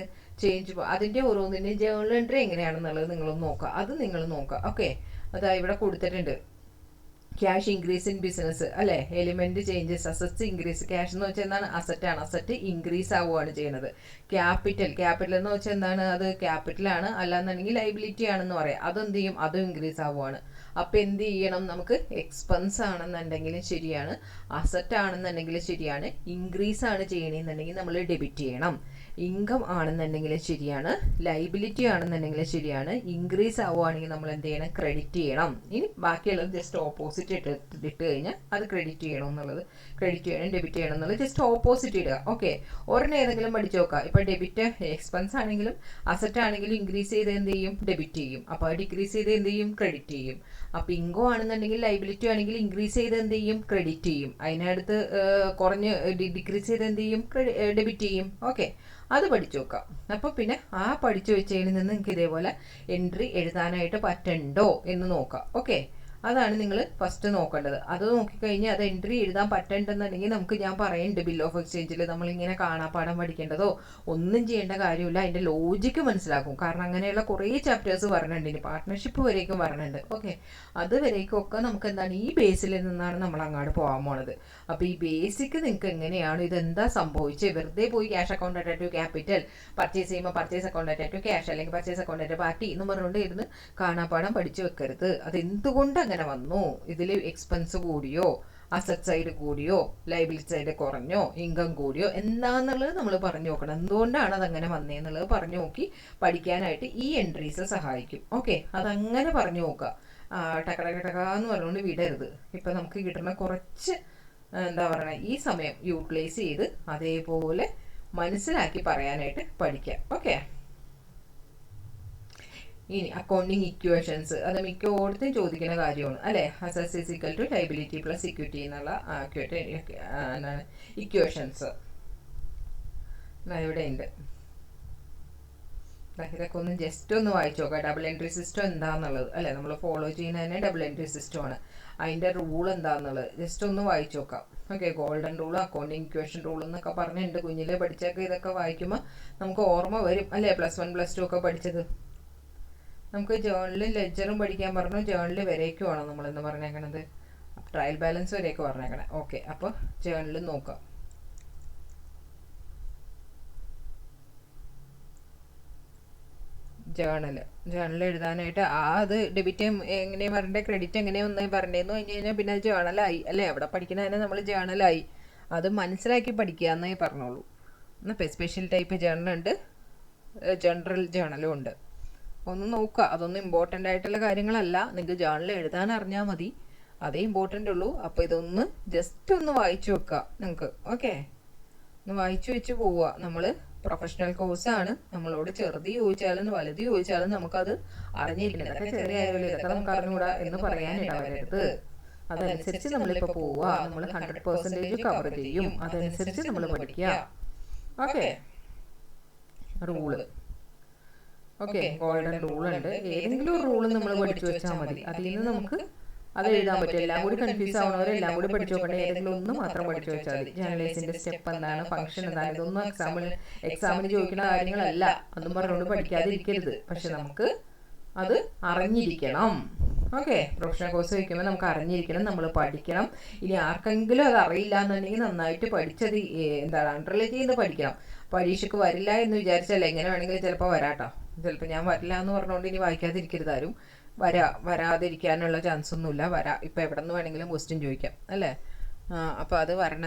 അതിൻ്റെ ഓരോന്നിൻ്റെ ജേണൽ എൻട്രി എങ്ങനെയാണെന്നുള്ളത് നിങ്ങളൊന്ന് നോക്കുക. അത് നിങ്ങൾ നോക്കുക. ഓക്കെ, അതാ ഇവിടെ കൊടുത്തിട്ടുണ്ട്. ക്യാഷ് ഇൻക്രീസ് ഇൻ ബിസിനസ് അല്ലേ? Element changes, assets increase. Cash എന്ന് വെച്ചാൽ എന്താണ്? അസറ്റാണ്. അസറ്റ് ഇൻക്രീസ് ആവുകയാണ് ചെയ്യുന്നത്. ക്യാപിറ്റൽ എന്ന് വെച്ചാൽ എന്താണ്? അത് ക്യാപിറ്റലാണ്, അല്ലാന്നുണ്ടെങ്കിൽ ലൈബിലിറ്റി ആണെന്ന് പറയാം. അതെന്ത് ചെയ്യും? അതും ഇൻക്രീസ് ആവുകയാണ്. അപ്പം എന്ത് ചെയ്യണം? നമുക്ക് എക്സ്പെൻസ് ആണെന്നുണ്ടെങ്കിലും ശരിയാണ്, അസറ്റ് ആണെന്നുണ്ടെങ്കിലും ശരിയാണ്. ഇൻക്രീസ് ആണ് ചെയ്യണമെന്നുണ്ടെങ്കിൽ നമ്മൾ ഡെബിറ്റ് ചെയ്യണം. ഇൻകം ആണെന്നുണ്ടെങ്കിലും ശരിയാണ്, ലൈബിലിറ്റി ആണെന്നുണ്ടെങ്കിലും ശരിയാണ്. ഇൻക്രീസ് ആവുകയാണെങ്കിൽ നമ്മൾ എന്ത് ചെയ്യണം? ക്രെഡിറ്റ് ചെയ്യണം. ഇനി ബാക്കിയുള്ളത് ജസ്റ്റ് ഓപ്പോസിറ്റ് ഇട്ട് കഴിഞ്ഞാൽ അത് ക്രെഡിറ്റ് ചെയ്യണം എന്നുള്ളത്, ക്രെഡിറ്റ് ചെയ്യണം, ഡെബിറ്റ് ചെയ്യണം എന്നുള്ളത് ജസ്റ്റ് ഓപ്പോസിറ്റ് ഇടുക. ഓക്കെ, ഒരെണ്ണം ഏതെങ്കിലും പഠിച്ചു നോക്കുക. ഇപ്പോൾ ഡെബിറ്റ് എക്സ്പെൻസ് ആണെങ്കിലും അസറ്റ് ആണെങ്കിലും ഇൻക്രീസ് ചെയ്ത് എന്ത് ചെയ്യും? ഡെബിറ്റ് ചെയ്യും. അപ്പോൾ ഡിക്രീസ് ചെയ്ത് എന്ത് ചെയ്യും? ക്രെഡിറ്റ് ചെയ്യും. അപ്പോൾ ഇൻകം ആണെന്നുണ്ടെങ്കിൽ ലൈബിലിറ്റി ആണെങ്കിൽ ഇൻക്രീസ് ചെയ്ത് എന്ത് ചെയ്യും? ക്രെഡിറ്റ് ചെയ്യും. അതിനടുത്ത് കുറഞ്ഞ് ഡിക്രീസ് ചെയ്ത് എന്ത് ചെയ്യും? ഡെബിറ്റ് ചെയ്യും. ഓക്കെ, അത് പഠിച്ചു നോക്കാം. അപ്പോൾ പിന്നെ ആ പഠിച്ചു വെച്ചതിൽ നിന്ന് നിങ്ങൾക്ക് ഇതേപോലെ എൻട്രി എഴുതാനായിട്ട് പറ്റണ്ടോ എന്ന് നോക്കാം. ഓക്കെ, അതാണ് നിങ്ങൾ ഫസ്റ്റ് നോക്കേണ്ടത്. അത് നോക്കിക്കഴിഞ്ഞാൽ അത് എൻട്രി എഴുതാൻ പറ്റണ്ടെന്നുണ്ടെങ്കിൽ നമുക്ക് ഞാൻ പറയുന്നുണ്ട് ബിൽ ഓഫ് എക്സ്ചേഞ്ചിൽ നമ്മളിങ്ങനെ കാണാപ്പാഠം പഠിക്കേണ്ടതോ ഒന്നും ചെയ്യേണ്ട കാര്യമില്ല. അതിൻ്റെ ലോജിക്ക് മനസ്സിലാക്കും. കാരണം അങ്ങനെയുള്ള കുറേ ചാപ്റ്റേഴ്സ് പറഞ്ഞിട്ടുണ്ട്, ഇനി പാർട്ട്ണർഷിപ്പ് വരേക്കും പറഞ്ഞിട്ടുണ്ട്. ഓക്കെ, അത് വരേക്കും ഒക്കെ നമുക്ക് എന്താണ് ഈ ബേസിൽ നിന്നാണ് നമ്മൾ അങ്ങോട്ട് പോകാൻ പോണത്. അപ്പോൾ ഈ ബേസിക്ക് നിങ്ങൾക്ക് എങ്ങനെയാണ് ഇതെന്താ സംഭവിച്ചത്, വെറുതെ പോയി ക്യാഷ് അക്കൗണ്ട് അറ്റാറ്റ് ടു ക്യാപിറ്റൽ പർച്ചേസ് ചെയ്യുമ്പോൾ പർച്ചേസ് അക്കൗണ്ട് അറ്റാറ്റ് ടു ക്യാഷ് അല്ലെങ്കിൽ പർച്ചേസ് അക്കൗണ്ട് അറ്റാറ്റ് പാർട്ടി എന്ന് പറഞ്ഞുകൊണ്ട് ഇരുന്ന് കാണാപ്പാഠം പഠിച്ചു വെക്കരുത്. അത് എന്തുകൊണ്ട് അങ്ങനെ വന്നു, ഇതിൽ എക്സ്പെൻസ് കൂടിയോ, അസറ്റ് സൈഡ് കൂടിയോ, ലൈബിലിറ്റി സൈഡ് കുറഞ്ഞോ, ഇൻകം കൂടിയോ എന്താന്നുള്ളത് നമ്മൾ പറഞ്ഞു നോക്കണം. എന്തുകൊണ്ടാണ് അതങ്ങനെ വന്നേന്നുള്ളത് പറഞ്ഞു നോക്കി പഠിക്കാനായിട്ട് ഈ എൻട്രീസ് സഹായിക്കും. ഓക്കെ, അതങ്ങനെ പറഞ്ഞു നോക്കുക. ടക്കടക്കടക്കാന്ന് പറഞ്ഞുകൊണ്ട് വിടരുത്. ഇപ്പം നമുക്ക് കിട്ടുന്ന കുറച്ച് എന്താ പറയുക ഈ സമയം യൂട്ടിലൈസ് ചെയ്ത് അതേപോലെ മനസ്സിലാക്കി പറയാനായിട്ട് പഠിക്കാം. ഓക്കെ, ഇനി അക്കൗണ്ടിങ് ഇക്വേഷൻസ്, അത് മിക്കോടത്തും ചോദിക്കുന്ന കാര്യമാണ് അല്ലേ. Assets is equal to liability plus equity എന്നുള്ള എന്താണ് ഇക്വേഷൻസ് ഇവിടെ ഉണ്ട്. ഇതൊക്കെ ഒന്ന് ജസ്റ്റ് ഒന്ന് വായിച്ചു നോക്കാം. ഡബിൾ എൻട്രി സിസ്റ്റം എന്താണെന്നുള്ളത് അല്ലേ, നമ്മൾ ഫോളോ ചെയ്യുന്ന തന്നെ ഡബിൾ എൻട്രി സിസ്റ്റമാണ്. അതിൻ്റെ റൂൾ എന്താണെന്നുള്ളത് ജസ്റ്റ് ഒന്ന് വായിച്ചു നോക്കാം. Okay, golden rule, accounting equation rule എന്നൊക്കെ പറഞ്ഞിട്ടുണ്ട്. കുഞ്ഞിലെ പഠിച്ചൊക്കെ ഇതൊക്കെ വായിക്കുമ്പോൾ നമുക്ക് ഓർമ്മ വരും അല്ലേ, +1 +2 ഒക്കെ പഠിച്ചത്. നമുക്ക് ജേർണലും ലെഡ്ജറും പഠിക്കാൻ പറഞ്ഞു. ജേർണൽ വരേക്കുമാണ് നമ്മളെന്ന് പറഞ്ഞേക്കണത്, ട്രയൽ ബാലൻസ് വരെയൊക്കെ പറഞ്ഞേക്കണേ. ഓക്കെ, അപ്പോൾ ജേർണലും നോക്കാം. ജേർണൽ എഴുതാനായിട്ട് അത് ഡെബിറ്റ് എങ്ങനെയാണ് പറയണ്ടേ, ക്രെഡിറ്റ് എങ്ങനെയൊന്ന് പറഞ്ഞേന്ന് കഴിഞ്ഞ് കഴിഞ്ഞാൽ പിന്നെ അത് ജേർണലായി അല്ലേ. അവിടെ പഠിക്കുന്നതിന് നമ്മൾ ജേർണലായി, അത് മനസ്സിലാക്കി പഠിക്കുക എന്നേ പറഞ്ഞോളൂ. എന്നാൽ സ്പെഷ്യൽ ടൈപ്പ് ജേർണലുണ്ട്, ജനറൽ ജേർണലും ഉണ്ട്. ഒന്ന് നോക്കുക. അതൊന്നും ഇമ്പോർട്ടൻ്റ് ആയിട്ടുള്ള കാര്യങ്ങളല്ല, നിങ്ങൾക്ക് ജേർണൽ എഴുതാൻ അറിഞ്ഞാൽ മതി, അതേ ഇമ്പോർട്ടൻ്റ് ഉള്ളൂ. അപ്പോൾ ഇതൊന്ന് ജസ്റ്റ് ഒന്ന് വായിച്ചു വെക്കുക നിങ്ങൾക്ക്. ഓക്കെ, ഒന്ന് വായിച്ചു വെച്ച് പോവുക. നമ്മൾ പ്രൊഫഷണൽ കോഴ്സാണ്, നമ്മളോട് ചെറുത് ചോദിച്ചാലും വലുത് ചോദിച്ചാലും നമുക്കത് അറിഞ്ഞിരിക്കണം. ഇതൊക്കെ ചെറിയ ആയാലും ഇതൊക്കെ നമുക്ക് അറിഞ്ഞുകൂടാ എന്ന് പറയാനിട വരരുത്. അതനുസരിച്ച് നമ്മളിപ്പോൾ പോവുക, നമ്മൾ 100% കവർ ചെയ്യും. അതനുസരിച്ച് നമ്മൾ പഠിക്കുക. Okay, rule. Okay, golden rule ഉണ്ട്. ഏതെങ്കിലും ഒരു റൂള് നമ്മൾ പഠിച്ചു വെച്ചാൽ മതി. അതിൽ നിന്ന് നമുക്ക് അത് എഴുതാൻ പറ്റും. എല്ലാം കൂടി കൺഫ്യൂസ് ആവുന്നവർ എല്ലാം കൂടി പഠിച്ചു നോക്കണ്ടേ, ഏതെങ്കിലും ഒന്ന് മാത്രം പഠിച്ചു വെച്ചാൽ മതി. ജേർണലൈസിന്റെ സ്റ്റെപ്പ് എന്താണ്, ഫംഗ്ഷൻ എന്താണ്, ഇതൊന്നും എക്സാമിന് ചോദിക്കുന്ന കാര്യങ്ങളല്ല. അതൊന്നും പറഞ്ഞുകൊണ്ട് പഠിക്കാതിരിക്കരുത്. പക്ഷെ നമുക്ക് അത് അറിഞ്ഞിരിക്കണം. ഓക്കെ, പ്രൊഫഷണൽ കോഴ്സ് വയ്ക്കുമ്പോൾ നമുക്ക് അറിഞ്ഞിരിക്കണം, നമ്മൾ പഠിക്കണം. ഇനി ആർക്കെങ്കിലും അത് അറിയില്ല എന്നുണ്ടെങ്കിൽ നന്നായിട്ട് പഠിച്ചത് എന്താണ് അണ്ടർലൈൻ ചെയ്ത് പഠിക്കണം. പരീക്ഷയ്ക്ക് വരില്ല എന്ന് വിചാരിച്ചല്ല, എങ്ങനെ വേണമെങ്കിലും ചിലപ്പോൾ വരാട്ടോ. ചിലപ്പോൾ ഞാൻ വരില്ല എന്ന് പറഞ്ഞുകൊണ്ട് ഇനി വായിക്കാതിരിക്കരുത് ആരും. വരാതിരിക്കാനുള്ള ചാൻസ് ഒന്നുമില്ല. ഇപ്പം എവിടെ നിന്ന് വേണമെങ്കിലും ക്വസ്റ്റ്യൻ ചോദിക്കാം അല്ലേ. അപ്പോൾ അത്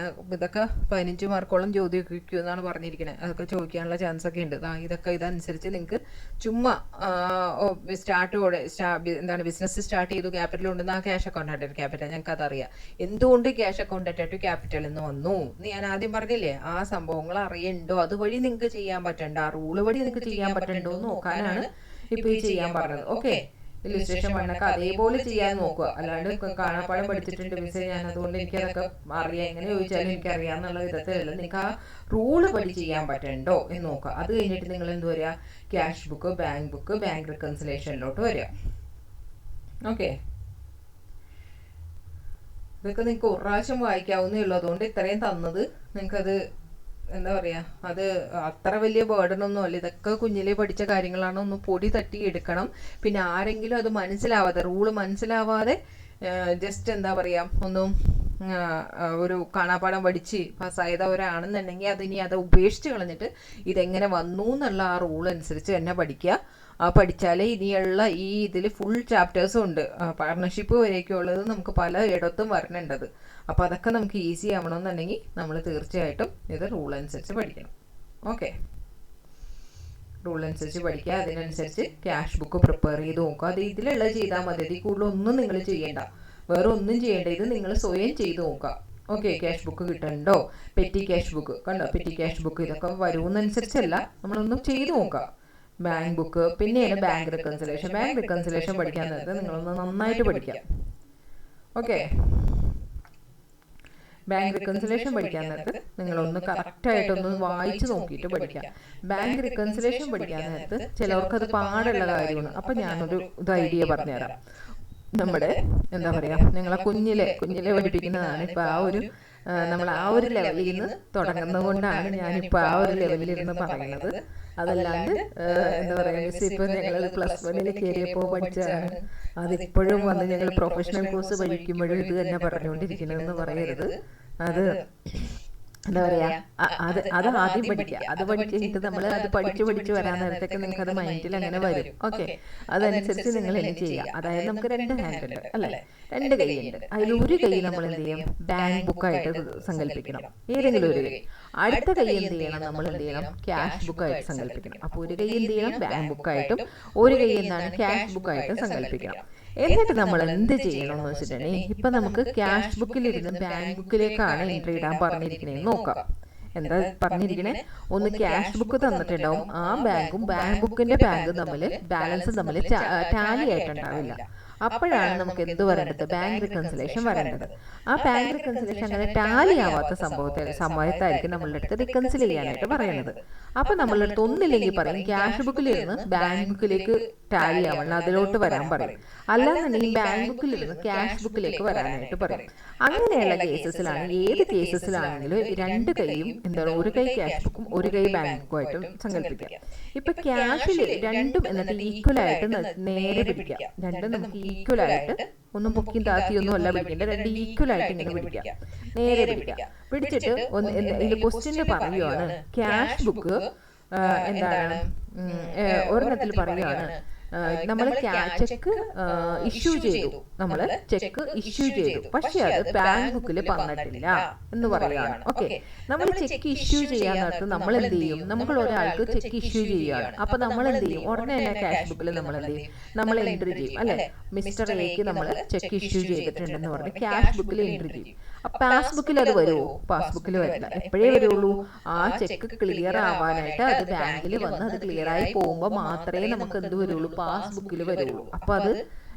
ഇതൊക്കെ 15 മാർക്കോളം ചോദിക്കും എന്നാണ് പറഞ്ഞിരിക്കുന്നത്. അതൊക്കെ ചോദിക്കാനുള്ള ചാൻസ് ഒക്കെ ഉണ്ട്. ഇതൊക്കെ ഇതനുസരിച്ച് നിങ്ങൾക്ക് ചുമ്മാ എന്താണ് ബിസിനസ് സ്റ്റാർട്ട് ചെയ്തു, ക്യാപിറ്റൽ ഉണ്ടെന്ന് ആ ക്യാഷ് അക്കൗണ്ട് അറ്റാറ്റ് ക്യാപിറ്റൽ, ഞങ്ങൾക്ക് അതറിയാം. എന്തുകൊണ്ട് ക്യാഷ് അക്കൗണ്ട് അറ്റാറ്റ് ക്യാപിറ്റൽ എന്ന് വന്നു ഞാൻ ആദ്യം പറഞ്ഞില്ലേ. ആ സംഭവങ്ങൾ അറിയണ്ടോ, അതുവഴി നിങ്ങൾക്ക് ചെയ്യാൻ പറ്റണ്ട, ആ റൂള് വഴി നിങ്ങൾക്ക് ചെയ്യാൻ പറ്റണ്ടോ എന്ന് നോക്കാനാണ് ഇപ്പോൾ ഈ ചെയ്യാൻ പറഞ്ഞത്. ഓക്കെ, ഇല്ലുസ്ട്രേഷൻ മണ്ണൊക്കെ അതേപോലെ ചെയ്യാൻ നോക്കുക. അല്ലാണ്ട് കാണാപ്പാടം പഠിച്ചിട്ടുണ്ട് മിസ്സേ ഞാൻ അതുകൊണ്ട് എനിക്കതൊക്കെ അറിയാം, എങ്ങനെ ചോദിച്ചാലും എനിക്കറിയാമെന്നുള്ള വിധത്തിലല്ല. നിങ്ങൾക്ക് ആ റൂള് പഠി ചെയ്യാൻ പറ്റണ്ടോ എന്ന് നോക്കുക. അത് കഴിഞ്ഞിട്ട് നിങ്ങൾ എന്ത് വരിക, ക്യാഷ് ബുക്ക്, ബാങ്ക് റിക്കൺസിലേഷനിലോട്ട് വരിക. ഓക്കെ, ഇതൊക്കെ നിങ്ങൾക്ക് ഒരു പ്രാവശ്യം വായിക്കാവുന്നേ ഉള്ളൂ. അതുകൊണ്ട് ഇത്രയും തന്നത് നിങ്ങൾക്കത് എന്താ പറയുക, അത് അത്ര വലിയ ബേർഡനൊന്നും അല്ല. ഇതൊക്കെ കുഞ്ഞിലെ പഠിച്ച കാര്യങ്ങളാണ്. ഒന്ന് പൊടി തട്ടി എടുക്കണം. പിന്നെ ആരെങ്കിലും അത് മനസ്സിലാവാതെ, റൂള് മനസ്സിലാവാതെ ജസ്റ്റ് എന്താ പറയുക ഒന്നും ഒരു കാണാപ്പാടം പഠിച്ച് പാസ്സായവരാണെന്നുണ്ടെങ്കിൽ അതിനി അത് ഉപേക്ഷിച്ച് കളഞ്ഞിട്ട് ഇതെങ്ങനെ വന്നു എന്നുള്ള ആ റൂൾ അനുസരിച്ച് തന്നെ പഠിക്കുക. ആ പഠിച്ചാലേ ഇനിയുള്ള ഈ ഇതിൽ ഫുൾ ചാപ്റ്റേഴ്സും ഉണ്ട്. പാർട്ണർഷിപ്പ് വരെയൊക്കെ ഉള്ളത് നമുക്ക് പല ഇടത്തും വരണേണ്ടത്. അപ്പോൾ അതൊക്കെ നമുക്ക് ഈസി ആവണമെന്നുണ്ടെങ്കിൽ നമ്മൾ തീർച്ചയായിട്ടും ഇത് റൂൾ അനുസരിച്ച് പഠിക്കണം. ഓക്കെ, റൂൾ അനുസരിച്ച് പഠിക്കുക. അതിനനുസരിച്ച് ക്യാഷ് ബുക്ക് പ്രിപ്പയർ ചെയ്ത് നോക്കുക. അത് ഇതിലുള്ളത് ചെയ്താൽ മതി. ഇതിൽ കൂടുതലൊന്നും നിങ്ങൾ ചെയ്യേണ്ട, വേറെ ഒന്നും ചെയ്യേണ്ട. ഇത് നിങ്ങൾ സ്വയം ചെയ്ത് നോക്കുക. ഓക്കെ, ക്യാഷ് ബുക്ക് കിട്ടണ്ടോ, പെറ്റി ക്യാഷ് ബുക്ക് കണ്ടോ, പെറ്റി ക്യാഷ് ബുക്ക് ഇതൊക്കെ വരുമെന്നനുസരിച്ചല്ല, നമ്മളൊന്നും ചെയ്ത് നോക്കുക. ബാങ്ക് ബുക്ക്, പിന്നെയാണ് ബാങ്ക് റിക്കൺസിലേഷൻ പഠിക്കാൻ നേരത്തെ നിങ്ങളൊന്ന് നന്നായിട്ട് പഠിക്കാം. ഓക്കെ, ബാങ്ക് റിക്കൺസിലേഷൻ പഠിക്കാൻ നേരത്ത് നിങ്ങളൊന്ന് കറക്റ്റായിട്ടൊന്ന് വായിച്ച് നോക്കിയിട്ട് പഠിക്കാം. ബാങ്ക് റിക്കൺസിലേഷൻ പഠിക്കാൻ നേരത്ത് ചിലവർക്ക് അത് പാടുള്ള കാര്യമാണ്. അപ്പം ഞാനൊരു ഐഡിയ പറഞ്ഞുതരാം. നമ്മുടെ എന്താ പറയാ ഞങ്ങളെ കുഞ്ഞിലെ പഠിപ്പിക്കുന്നതാണ്. ഇപ്പൊ ആ ഒരു നമ്മൾ ആ ഒരു ലെവലിൽ നിന്ന് തുടങ്ങുന്നത് കൊണ്ടാണ് ഞാനിപ്പോൾ ആ ഒരു ലെവലിലിരുന്ന് പറയുന്നത്. അതല്ലാണ്ട് എന്താ പറയാ മിസ് ഇപ്പൊ ഞങ്ങൾ +1 കയറിയപ്പോൾ പഠിച്ചതാണ്, അതിപ്പോഴും വന്ന് ഞങ്ങൾ പ്രൊഫഷണൽ കോഴ്സ് പഠിക്കുമ്പോഴും ഇത് തന്നെ പറഞ്ഞുകൊണ്ടിരിക്കണമെന്ന് പറയരുത്. അത് എന്താ പറയാ അത് ആദ്യം പഠിക്കുക. അത് പഠിച്ച് കഴിഞ്ഞിട്ട് നമ്മൾ അത് പഠിച്ച് വരാൻ നേരത്തേക്ക് നിങ്ങൾക്ക് അത് മൈൻഡിൽ അങ്ങനെ വരും. ഓക്കെ, അതനുസരിച്ച് നിങ്ങൾ എന്ത് ചെയ്യുക. അതായത് നമുക്ക് 2 ഹാൻഡ് ഉണ്ട് അല്ലേ, 2 കൈയുണ്ട്. അതിൽ ഒരു കൈ നമ്മൾ എന്ത് ചെയ്യും, ബാങ്ക് ബുക്കായിട്ട് സങ്കല്പിക്കണം, ഏതെങ്കിലും ഒരു കൈ. അടുത്ത കൈ എന്ത് ചെയ്യണം, നമ്മൾ എന്ത് ചെയ്യണം, ക്യാഷ് ബുക്കായിട്ട് സങ്കല്പിക്കണം. അപ്പോൾ ഒരു കൈ എന്ത് ചെയ്യണം, ബാങ്ക് ബുക്കായിട്ടും ഒരു കൈ എന്താണ് ക്യാഷ് ബുക്കായിട്ടും സങ്കല്പിക്കണം. എന്നിട്ട് നമ്മൾ എന്ത് ചെയ്യണം എന്ന് വെച്ചിട്ടുണ്ടെങ്കിൽ ഇപ്പൊ നമുക്ക് ക്യാഷ് ബുക്കിലിരുന്ന് ബാങ്ക് ബുക്കിലേക്കാണ് എൻട്രി ഇടാൻ പറഞ്ഞിരിക്കണേന്ന് നോക്കാം. എന്താ പറഞ്ഞിരിക്കണേ, ഒന്ന് ക്യാഷ് ബുക്ക് തന്നിട്ടുണ്ടാവും, ആ ബാങ്കും ബാങ്ക് ബുക്കിന്റെ ബാലൻസും തമ്മിൽ ടാലി ആയിട്ടുണ്ടാവില്ല. അപ്പോഴാണ് നമുക്ക് എന്ത് വരേണ്ടത്, ബാങ്ക് റിക്കൺസിലേഷൻ വരേണ്ടത്. ആ ബാങ്ക് റിക്കൺസിലേഷൻ അങ്ങനെ ടാലി ആവാത്ത സമയത്തായിരിക്കും നമ്മളുടെ അടുത്ത് റിക്കൺസിൽ ചെയ്യാനായിട്ട് പറയുന്നത്. അപ്പൊ നമ്മളുടെ അടുത്ത് ഒന്നില്ലെങ്കിൽ പറയും ക്യാഷ് ബുക്കിലിരുന്ന് ബാങ്ക് ബുക്കിലേക്ക് ടാലി ആവണം, അതിലോട്ട് വരാൻ പറയും. അല്ലാന്നുണ്ടെങ്കിൽ ബാങ്ക് ബുക്കിലിരുന്ന് ക്യാഷ് ബുക്കിലേക്ക് വരാനായിട്ട് പറയും. അങ്ങനെയുള്ള കേസസിലാണ്, ഏത് കേസസിലാണെങ്കിലും 2 കൈയും എന്താണ്, ഒരു കൈ ക്യാഷ് ബുക്കും ഒരു കൈ ബാങ്ക് ബുക്കുമായിട്ടും സങ്കല്പിക്കാം. ഇപ്പൊ ക്യാഷിൽ രണ്ടും എന്നിട്ട് ഈക്വലായിട്ട് നേരെ പിടിക്കാം. രണ്ടും നമുക്ക് ഈക്വലായിട്ട്, ഒന്നും പൊക്കിയും താത്തിയൊന്നും അല്ല പിടിക്കേണ്ട, 2 ഈക്വലായിട്ട് ഇങ്ങനെ പിടിക്കാം, നേരെ പിടിക്കാം. പിടിച്ചിട്ട് ഇതിൽ ക്വസ്റ്റ്യനിൽ പറയുവാണ് ക്യാഷ് ബുക്ക് എന്താണ്, ഒരെണ്ണത്തിൽ പറയുകയാണ് നമ്മൾ ചെക്ക് ഇഷ്യൂ ചെയ്തു, പക്ഷെ അത് ബാങ്ക് ബുക്കിൽ വന്നിട്ടില്ല എന്ന് പറയുകയാണ്. ഓക്കെ, നമ്മൾ ചെക്ക് ഇഷ്യൂ ചെയ്യാൻ നേരത്ത് നമ്മൾ എന്ത് ചെയ്യും, നമ്മൾ ഒരാൾക്ക് ചെക്ക് ഇഷ്യൂ ചെയ്യുകയാണ്. അപ്പൊ നമ്മൾ എന്ത് ചെയ്യും, ഉടനെ തന്നെ ക്യാഷ് ബുക്കിൽ നമ്മൾ എന്ത് ചെയ്യും, നമ്മൾ എൻട്രി ചെയ്യും അല്ലെ. മിസ്റ്റർ എക്ക് നമ്മൾ ചെക്ക് ഇഷ്യൂ ചെയ്തിട്ടുണ്ടെന്ന് പറഞ്ഞ് ക്യാഷ് ബുക്കിൽ എൻട്രി ചെയ്യും. പാസ്ബുക്കിൽ അത് വരുമോ, പാസ്ബുക്കിൽ വരില്ല. എപ്പോഴേ വരുള്ളൂ, ആ ചെക്ക് ക്ലിയർ ആവാനായിട്ട് അത് ബാങ്കിൽ വന്ന് അത് ക്ലിയർ ആയി പോകുമ്പോൾ മാത്രമേ നമുക്ക് എന്ത് വരുള്ളൂ, പാസ്ബുക്കിൽ വരുള്ളൂ. അപ്പൊ അത്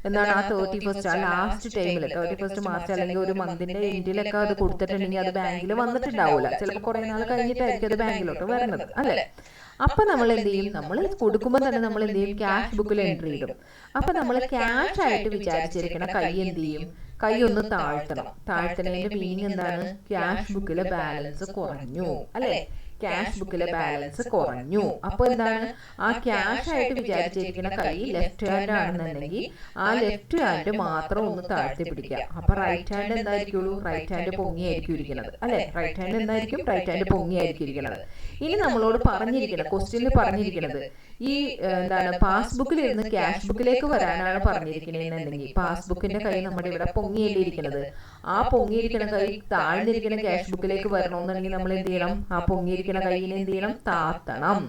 എന്താണ്, ആ 31st ആ ലാസ്റ്റ് ടൈമിൽ 31st മാർച്ച് അല്ലെങ്കിൽ ഒരു മന്തിന്റെ എൻഡിലൊക്കെ അത് കൊടുത്തിട്ടുണ്ടെങ്കിൽ അത് ബാങ്കിൽ വന്നിട്ടുണ്ടാവില്ല. ചിലപ്പോൾ കുറെ നാൾ കഴിഞ്ഞിട്ടായിരിക്കും അത് ബാങ്കിലോട്ട് വരുന്നത് അല്ലെ. അപ്പൊ നമ്മൾ എന്ത് ചെയ്യും, നമ്മൾ കൊടുക്കുമ്പോൾ തന്നെ നമ്മൾ എന്ത് ചെയ്യും, ക്യാഷ് ബുക്കിൽ എൻട്രി ഇടും. അപ്പൊ നമ്മൾ ക്യാഷ് ആയിട്ട് വിചാരിച്ചിരിക്കണ കൈ എന്ത് ചെയ്യും, കൈ ഒന്ന് താഴ്ത്തണം. താഴ്ത്തണതിന്റെ മീനിങ് എന്താണ്, ക്യാഷ് ബുക്കിലെ ബാലൻസ് കുറഞ്ഞു അല്ലെ, ക്യാഷ് ബുക്കിലെ ബാലൻസ് കുറഞ്ഞു. അപ്പൊ എന്താണ്, ആ ക്യാഷ് ആയിട്ട് വിചാരിച്ചിരിക്കുന്ന കൈ ലെഫ്റ്റ് ഹാൻഡ് ആണെന്നുണ്ടെങ്കിൽ ആ ലെഫ്റ്റ് ഹാൻഡ് മാത്രം ഒന്ന് താഴ്ത്തി പിടിക്കുക. അപ്പൊ റൈറ്റ് ഹാൻഡ് എന്തായിരിക്കുള്ളൂ, റൈറ്റ് ഹാൻഡ് പൊങ്ങിയായിരിക്കും ഇരിക്കുന്നത് അല്ലെ. റൈറ്റ് ഹാൻഡ് എന്തായിരിക്കും, റൈറ്റ് ഹാൻഡ് പൊങ്ങിയായിരിക്കും ഇരിക്കുന്നത്. ഇനി നമ്മളോട് പറഞ്ഞിരിക്കുന്നത്, ക്വസ്റ്റ്യനിൽ പറഞ്ഞിരിക്കുന്നത് ഈ എന്താണ്, പാസ്ബുക്കിൽ ഇരുന്ന് ക്യാഷ് ബുക്കിലേക്ക് വരാനാണ് പറഞ്ഞിരിക്കണെന്നുണ്ടെങ്കിൽ പാസ്ബുക്കിന്റെ കൈ നമ്മുടെ ഇവിടെ പൊങ്ങിയല്ലേ ഇരിക്കുന്നത്. ആ പൊങ്ങിയിരിക്കുന്ന കൈ താഴ്ന്നിരിക്കുന്ന ക്യാഷ് ബുക്കിലേക്ക് വരണമെന്നുണ്ടെങ്കിൽ നമ്മൾ എന്ത് ചെയ്യണം, ആ പൊങ്ങിയിരിക്കുന്ന കൈയിനെ എന്ത് ചെയ്യണം, താത്തണം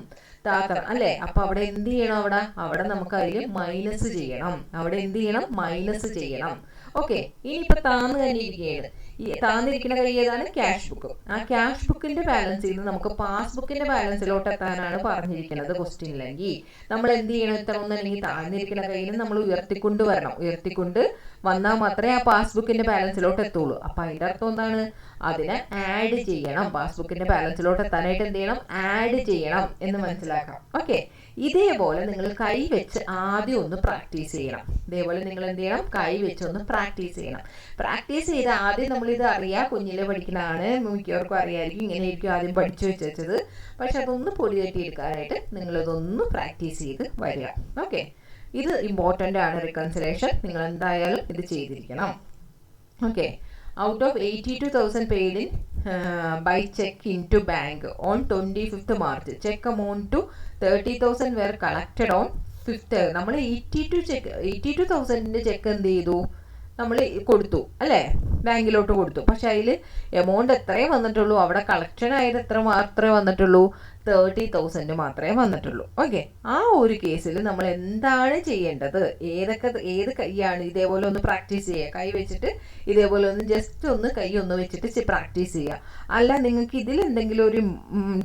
അല്ലെ. അപ്പൊ അവിടെ എന്ത് ചെയ്യണം, അവിടെ നമുക്ക് അതിൽ മൈനസ് ചെയ്യണം. അവിടെ എന്ത് ചെയ്യണം, മൈനസ് ചെയ്യണം. ഓക്കെ, ഇനിയിപ്പൊ താന്ന് തന്നെ ഇരിക്കുകയാണ്. ഈ താന്നിരിക്കുന്ന കൈ ഏതാണ്, ക്യാഷ് ബുക്ക്. ആ ക്യാഷ് ബുക്കിന്റെ ബാലൻസിൽ നിന്ന് നമുക്ക് പാസ്ബുക്കിന്റെ ബാലൻസിലോട്ട് എത്താനാണ് പറഞ്ഞിരിക്കുന്നത് ക്വസ്റ്റ്യനിലെങ്കിൽ നമ്മൾ എന്ത് ചെയ്യണം, എത്തണമെന്നുണ്ടെങ്കിൽ താഴ്ന്നിരിക്കുന്ന കൈയിൽ നമ്മൾ ഉയർത്തിക്കൊണ്ട് വന്നാൽ മാത്രമേ ആ പാസ്ബുക്കിന്റെ ബാലൻസിലോട്ട് എത്തുള്ളൂ. അപ്പൊ അതിന്റെ അർത്ഥം എന്താണ്, അതിനെ ആഡ് ചെയ്യണം. പാസ്ബുക്കിന്റെ ബാലൻസിലോട്ട് എത്താനായിട്ട് എന്ത് ചെയ്യണം, ആഡ് ചെയ്യണം എന്ന് മനസ്സിലാക്കാം. ഓക്കെ, ഇതേപോലെ നിങ്ങൾ കൈ വെച്ച് ആദ്യം ഒന്ന് പ്രാക്ടീസ് ചെയ്യണം. ഇതേപോലെ നിങ്ങൾ എന്ത് ചെയ്യണം, കൈ വെച്ച് ഒന്ന് പ്രാക്ടീസ് ചെയ്യണം. പ്രാക്ടീസ് ചെയ്ത് ആദ്യം നമ്മളിത് അറിയാം, കുഞ്ഞിലെ പഠിക്കുന്നതാണ്, മിക്കവർക്കും അറിയാമായിരിക്കും, ഇങ്ങനെയായിരിക്കും ആദ്യം പഠിച്ചു വെച്ചത്. പക്ഷെ അതൊന്ന് പൊടി തട്ടി എടുക്കാനായിട്ട് നിങ്ങളിതൊന്ന് പ്രാക്ടീസ് ചെയ്ത് വരിക. ഓക്കെ, ഇത് ഇമ്പോർട്ടൻ്റ് ആണ്. റിക്കൺസിലേഷൻ നിങ്ങൾ എന്തായാലും ഇത് ചെയ്തിരിക്കണം. Okay, out of 82,000 paid in by check into bank on 25th March, check amount to 30,000 were collected on 5th. നമ്മൾ 82,000ന്റെ ചെക്ക് എന്ത് ചെയ്തു, നമ്മൾ കൊടുത്തു അല്ലേ, ബാങ്കിലോട്ട് കൊടുത്തു. പക്ഷെ അതിൽ എമൗണ്ട് എത്രയും വന്നിട്ടുള്ളൂ, അവിടെ കളക്ഷൻ ആയത് എത്ര മാത്രമേ വന്നിട്ടുള്ളൂ, 30,000 മാത്രമേ വന്നിട്ടുള്ളൂ. ഓക്കെ, ആ ഒരു കേസിൽ നമ്മൾ എന്താണ് ചെയ്യേണ്ടത്, ഏത് കൈയാണ്, ഇതേപോലെ ഒന്ന് പ്രാക്ടീസ് ചെയ്യുക. കൈ വെച്ചിട്ട് ഇതേപോലെ ഒന്ന് ജസ്റ്റ് ഒന്ന് കൈ ഒന്ന് വെച്ചിട്ട് പ്രാക്ടീസ് ചെയ്യുക. അല്ല നിങ്ങൾക്ക് ഇതിൽ എന്തെങ്കിലും ഒരു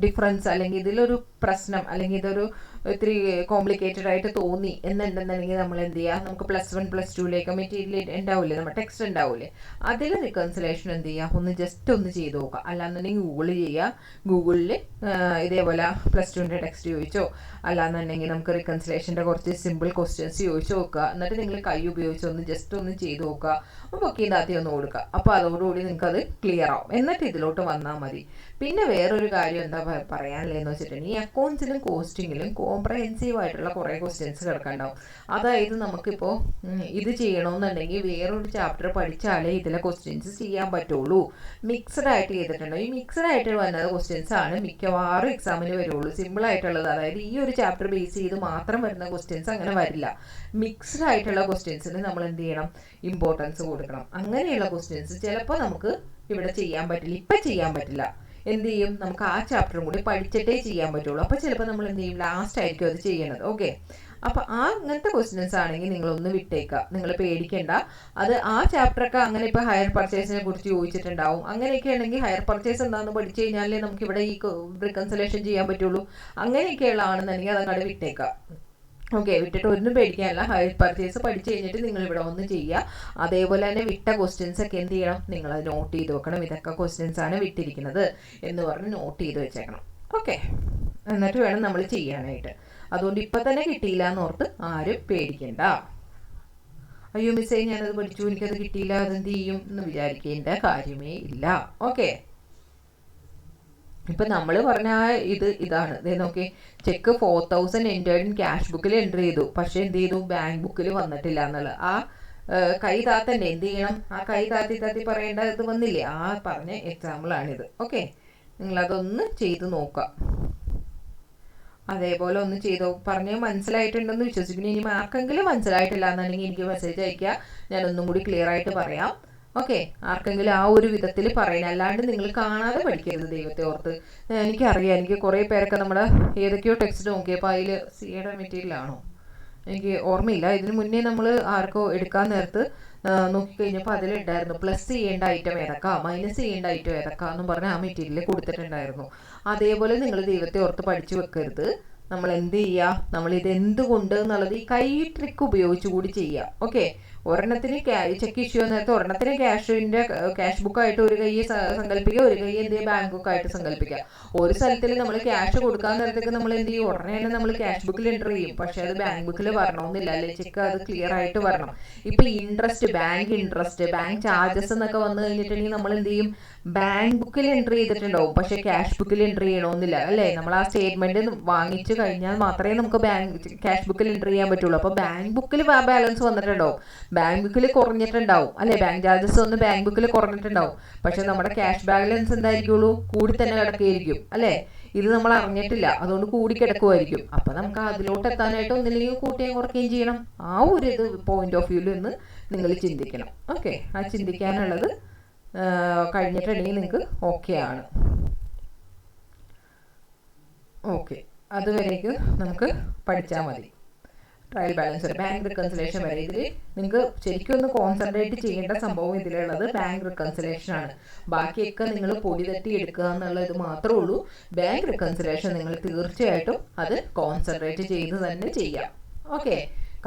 ഡിഫറൻസ് അല്ലെങ്കിൽ ഇതിലൊരു പ്രശ്നം അല്ലെങ്കിൽ ഇതൊരു ഇത്തിരി കോംപ്ലിക്കേറ്റഡ് ആയിട്ട് തോന്നി എന്നുണ്ടെന്നുണ്ടെങ്കിൽ നമ്മൾ എന്ത് ചെയ്യുക, നമുക്ക് +1 +2 മെറ്റീരിയൽ ഉണ്ടാവില്ലേ, നമ്മുടെ ടെക്സ്റ്റ് ഉണ്ടാവില്ലേ, അതിൽ റിക്കൺസിലേഷൻ എന്ത് ചെയ്യുക, ഒന്ന് ജസ്റ്റ് ഒന്ന് ചെയ്ത് നോക്കുക. അല്ലാന്നുണ്ടെങ്കിൽ ഗൂഗിൾ ചെയ്യുക, ഗൂഗിളിൽ ഇതേപോലെ +2 ടെക്സ്റ്റ് ചോദിച്ചോ, അല്ലാന്നുണ്ടെങ്കിൽ നമുക്ക് റിക്കൺസിലേഷൻ്റെ കുറച്ച് സിമ്പിൾ ക്വസ്റ്റ്യൻസ് ചോദിച്ചു നോക്കുക. എന്നിട്ട് നിങ്ങൾ കൈ ഉപയോഗിച്ച് ഒന്ന് ജസ്റ്റ് ഒന്ന് ചെയ്ത് നോക്കുക, ബുക്കിൻ്റെ ആദ്യം ഒന്ന് കൊടുക്കുക. അപ്പോൾ അതോടുകൂടി നിങ്ങൾക്ക് അത് ക്ലിയർ ആവും. എന്നിട്ട് ഇതിലോട്ട് വന്നാൽ മതി. പിന്നെ വേറൊരു കാര്യം എന്താ പറയാനുള്ളതെന്ന് വെച്ചിട്ടുണ്ടെങ്കിൽ, ഈ അക്കൗണ്ട്സിലും കോസ്റ്റിങ്ങിലും കോംപ്രഹെൻസീവ് ആയിട്ടുള്ള കുറേ ക്വസ്റ്റ്യൻസ് കിടക്കണ്ടാവും. അതായത് നമുക്കിപ്പോൾ ഇത് ചെയ്യണമെന്നുണ്ടെങ്കിൽ വേറൊരു ചാപ്റ്റർ പഠിച്ചാലേ ഇതിലെ ക്വസ്റ്റ്യൻസ് ചെയ്യാൻ പറ്റുള്ളൂ. മിക്സഡ് ആയിട്ട് ചെയ്തിട്ടുണ്ടോ, ഈ മിക്സഡ് ആയിട്ട് വന്നത് ക്വസ്റ്റ്യൻസ് ആണ് മിക്കവാറും എക്സാമിന് വരുള്ളൂ. സിമ്പിൾ ആയിട്ടുള്ളത്, അതായത് ഈ ഒരു ചാപ്റ്റർ ബേസ് ചെയ്ത് മാത്രം വരുന്ന ക്വസ്റ്റ്യൻസ് അങ്ങനെ വരില്ല. മിക്സ്ഡ് ആയിട്ടുള്ള ക്വസ്റ്റ്യൻസിന് നമ്മൾ എന്ത് ചെയ്യണം, ഇമ്പോർട്ടൻസ് കൊടുക്കണം. അങ്ങനെയുള്ള ക്വസ്റ്റ്യൻസ് ചിലപ്പോൾ നമുക്ക് ഇവിടെ ചെയ്യാൻ പറ്റില്ല, ഇപ്പം ചെയ്യാൻ പറ്റില്ല. എന്ത് ചെയ്യും, നമുക്ക് ആ ചാപ്റ്ററും കൂടി പഠിച്ചിട്ടേ ചെയ്യാൻ പറ്റുള്ളൂ. അപ്പോൾ ചിലപ്പോൾ നമ്മൾ എന്ത് ചെയ്യും, ലാസ്റ്റ് ആയിരിക്കും അത് ചെയ്യണത്. ഓക്കെ, അപ്പോൾ അങ്ങനത്തെ ക്വസ്റ്റ്യൻസ് ആണെങ്കിൽ നിങ്ങളൊന്ന് വിട്ടേക്കുക, നിങ്ങൾ പേടിക്കേണ്ട. അത് ആ ചാപ്റ്ററൊക്കെ അങ്ങനെ ഇപ്പോൾ ഹയർ പർച്ചേസിനെ കുറിച്ച് ചോദിച്ചിട്ടുണ്ടാവും. അങ്ങനെയൊക്കെ ആണെങ്കിൽ ഹയർ പർച്ചേസ് എന്താണെന്ന് പഠിച്ചു കഴിഞ്ഞാലേ നമുക്ക് ഇവിടെ ഈ റിക്കൺസിലേഷൻ ചെയ്യാൻ പറ്റുള്ളൂ. അങ്ങനെയൊക്കെയുള്ള ആണെന്നുണ്ടെങ്കിൽ അതങ്ങോട്ട് വിട്ടേക്കുക. ഓക്കെ, വിട്ടിട്ട് ഒന്നും പേടിക്കാനല്ല. ഹയർ പർച്ചേസ് പഠിച്ചു കഴിഞ്ഞിട്ട് നിങ്ങൾ ഇവിടെ ഒന്ന് ചെയ്യുക. അതേപോലെ തന്നെ വിട്ട ക്വസ്റ്റ്യൻസ് ഒക്കെ എന്ത് ചെയ്യണം, നിങ്ങൾ അത് നോട്ട് ചെയ്ത് വെക്കണം. ഇതൊക്കെ ക്വസ്റ്റ്യൻസ് ആണ് വിട്ടിരിക്കുന്നത് എന്ന് പറഞ്ഞ് നോട്ട് ചെയ്ത് വെച്ചേക്കണം. ഓക്കെ, എന്നിട്ട് വേണം നമ്മൾ ചെയ്യാനായിട്ട്. അതുകൊണ്ട് ഇപ്പം തന്നെ കിട്ടിയില്ല എന്നോർത്ത് ആരും പേടിക്കണ്ട. അയ്യോ മിസ്സേ, ഞാനത് പഠിച്ചു, എനിക്കത് കിട്ടിയില്ല, അതെന്ത് ചെയ്യും എന്ന് വിചാരിക്കേണ്ട കാര്യമേ ഇല്ല. ഓക്കെ, ഇപ്പം നമ്മൾ പറഞ്ഞ ഇതാണ് നോക്കി, ചെക്ക് 4000 എൻറ്റേർഡ് ഇൻ ക്യാഷ് ബുക്കിൽ എൻട്രി ചെയ്തു, പക്ഷേ എന്ത് ചെയ്തു, ബാങ്ക് ബുക്കിൽ വന്നിട്ടില്ല എന്നുള്ളത്. ആ കൈ താത്തന്നെ എന്ത് ചെയ്യണം, ആ കൈ താത്തി പറയേണ്ട ഇത് വന്നില്ലേ, ആ പറഞ്ഞ എക്സാമ്പിളാണിത്. ഓക്കെ, നിങ്ങളതൊന്ന് ചെയ്ത് നോക്കുക. അതേപോലെ ഒന്ന് ചെയ്തോ. പറഞ്ഞ് മനസ്സിലായിട്ടുണ്ടെന്ന് വിശ്വസിക്കുന്നു. ഇനി ആർക്കെങ്കിലും മനസ്സിലായിട്ടില്ല എന്നുണ്ടെങ്കിൽ എനിക്ക് മെസ്സേജ് അയയ്ക്കുക, ഞാനൊന്നും കൂടി ക്ലിയർ ആയിട്ട് പറയാം. ഓക്കെ, ആർക്കെങ്കിലും ആ ഒരു വിധത്തിൽ പറയണം. അല്ലാണ്ട് നിങ്ങൾ കാണാതെ പഠിക്കരുത്, ദൈവത്തെ ഓർത്ത്. എനിക്കറിയാം, എനിക്ക് കുറേ പേരൊക്കെ നമ്മുടെ ഏതൊക്കെയോ ടെക്സ്റ്റ് നോക്കിയപ്പോൾ അതിൽ സിയുടെ മെറ്റീരിയലാണോ എനിക്ക് ഓർമ്മയില്ല, ഇതിന് മുന്നേ നമ്മൾ ആർക്കോ എടുക്കാൻ നേരത്ത് നോക്കിക്കഴിഞ്ഞപ്പോൾ അതിലുണ്ടായിരുന്നു പ്ലസ് ചെയ്യേണ്ട ഐറ്റം ഏതൊക്കെ, മൈനസ് ചെയ്യേണ്ട ഐറ്റം ഏതൊക്കെ എന്നും പറഞ്ഞ് ആ മെറ്റീരിയൽ കൊടുത്തിട്ടുണ്ടായിരുന്നു. അതേപോലെ നിങ്ങൾ ദൈവത്തെ ഓർത്ത് പഠിച്ചു വെക്കരുത്. നമ്മൾ എന്ത് ചെയ്യുക, നമ്മളിത് എന്തുകൊണ്ട് എന്നുള്ളത് ഈ കൈ ട്രിക്ക് ഉപയോഗിച്ച് കൂടി ചെയ്യുക. ഓക്കെ, ഒരെണ്ണത്തിന് ചെക്ക് ഇഷ്യൂ നേരത്തെ ഒരെണ്ണത്തിന് ക്യാഷ് ബുക്കായിട്ട് ഒരു കൈ സങ്കല്പിക്കുക, ഒരു കൈ എന്ത് ചെയ്യുക, ബാങ്ക് ബുക്കായിട്ട് സങ്കല്പിക്കുക. ഒരു സ്ഥലത്തിൽ നമ്മൾ ക്യാഷ് കൊടുക്കാൻ നേരത്തേക്ക് നമ്മൾ എന്ത് ചെയ്യും, ഉടനെ തന്നെ നമ്മൾ ക്യാഷ് ബുക്കിൽ എൻ്റർ ചെയ്യും. പക്ഷേ അത് ബാങ്ക് ബുക്കിൽ വരണമെന്നില്ല, അല്ലെ, ചെക്ക് അത് ക്ലിയർ ആയിട്ട് വരണം. ഇപ്പം ഇൻട്രസ്റ്റ്, ബാങ്ക് ചാർജസ് എന്നൊക്കെ വന്നു കഴിഞ്ഞിട്ടുണ്ടെങ്കിൽ നമ്മൾ എന്ത് ചെയ്യും, ബാങ്ക് ബുക്കിൽ എൻട്രി ചെയ്തിട്ടുണ്ടാവും, പക്ഷേ ക്യാഷ് ബുക്കിൽ എൻട്രി ചെയ്യണമെന്നില്ല, അല്ലേ. നമ്മൾ ആ സ്റ്റേറ്റ്മെന്റ് വാങ്ങിച്ചു കഴിഞ്ഞാൽ മാത്രമേ നമുക്ക് ക്യാഷ് ബുക്കിൽ എൻട്രി ചെയ്യാൻ പറ്റുള്ളൂ. അപ്പോൾ ബാങ്ക് ബുക്കിൽ ബാലൻസ് വന്നിട്ടുണ്ടാവും, ബാങ്ക് ബുക്കിൽ കുറഞ്ഞിട്ടുണ്ടാവും, അല്ലെ, ബാങ്ക് ചാർജസ് ഒന്ന് ബാങ്ക് ബുക്കിൽ കുറഞ്ഞിട്ടുണ്ടാവും. പക്ഷെ നമ്മുടെ ക്യാഷ് ബാലൻസ് എന്തായിരിക്കുള്ളൂ, കൂടി തന്നെ കിടക്കുകയായിരിക്കും, അല്ലേ. ഇത് നമ്മൾ അറിഞ്ഞിട്ടില്ല, അതുകൊണ്ട് കൂടി കിടക്കുമായിരിക്കും. അപ്പം നമുക്ക് അതിലോട്ട് എത്താനായിട്ട് ഒന്നില്ലെങ്കിൽ കൂട്ടുകയും കുറയ്ക്കുകയും ചെയ്യണം. ആ ഒരു ഇത് പോയിന്റ് ഓഫ് വ്യൂവിൽ നിന്ന് നിങ്ങൾ ചിന്തിക്കണം. ഓക്കെ, ആ ചിന്തിക്കാനുള്ളത് കഴിഞ്ഞിട്ടുണ്ടെങ്കിൽ നിങ്ങൾക്ക് ഓക്കെ ആണ്. ഓക്കെ, അതുവരേക്ക് നമുക്ക് പഠിച്ചാൽ മതി. ട്രയൽ ബാലൻസ്, ബാങ്ക് റിക്കൺസിലേഷൻ വരെ. ഇതിൽ നിങ്ങൾക്ക് ശരിക്കും ഒന്ന് കോൺസെൻട്രേറ്റ് ചെയ്യേണ്ട സംഭവം ഇതിലുള്ളത് ബാങ്ക് റിക്കൺസിലേഷൻ ആണ്. ബാക്കിയൊക്കെ നിങ്ങൾ പൊടി തട്ടി എടുക്കുക എന്നുള്ളത് മാത്രമേ ഉള്ളൂ. ബാങ്ക് റിക്കൺസിലേഷൻ നിങ്ങൾ തീർച്ചയായിട്ടും അത് കോൺസെൻട്രേറ്റ് ചെയ്ത് തന്നെ ചെയ്യാം. ഓക്കെ,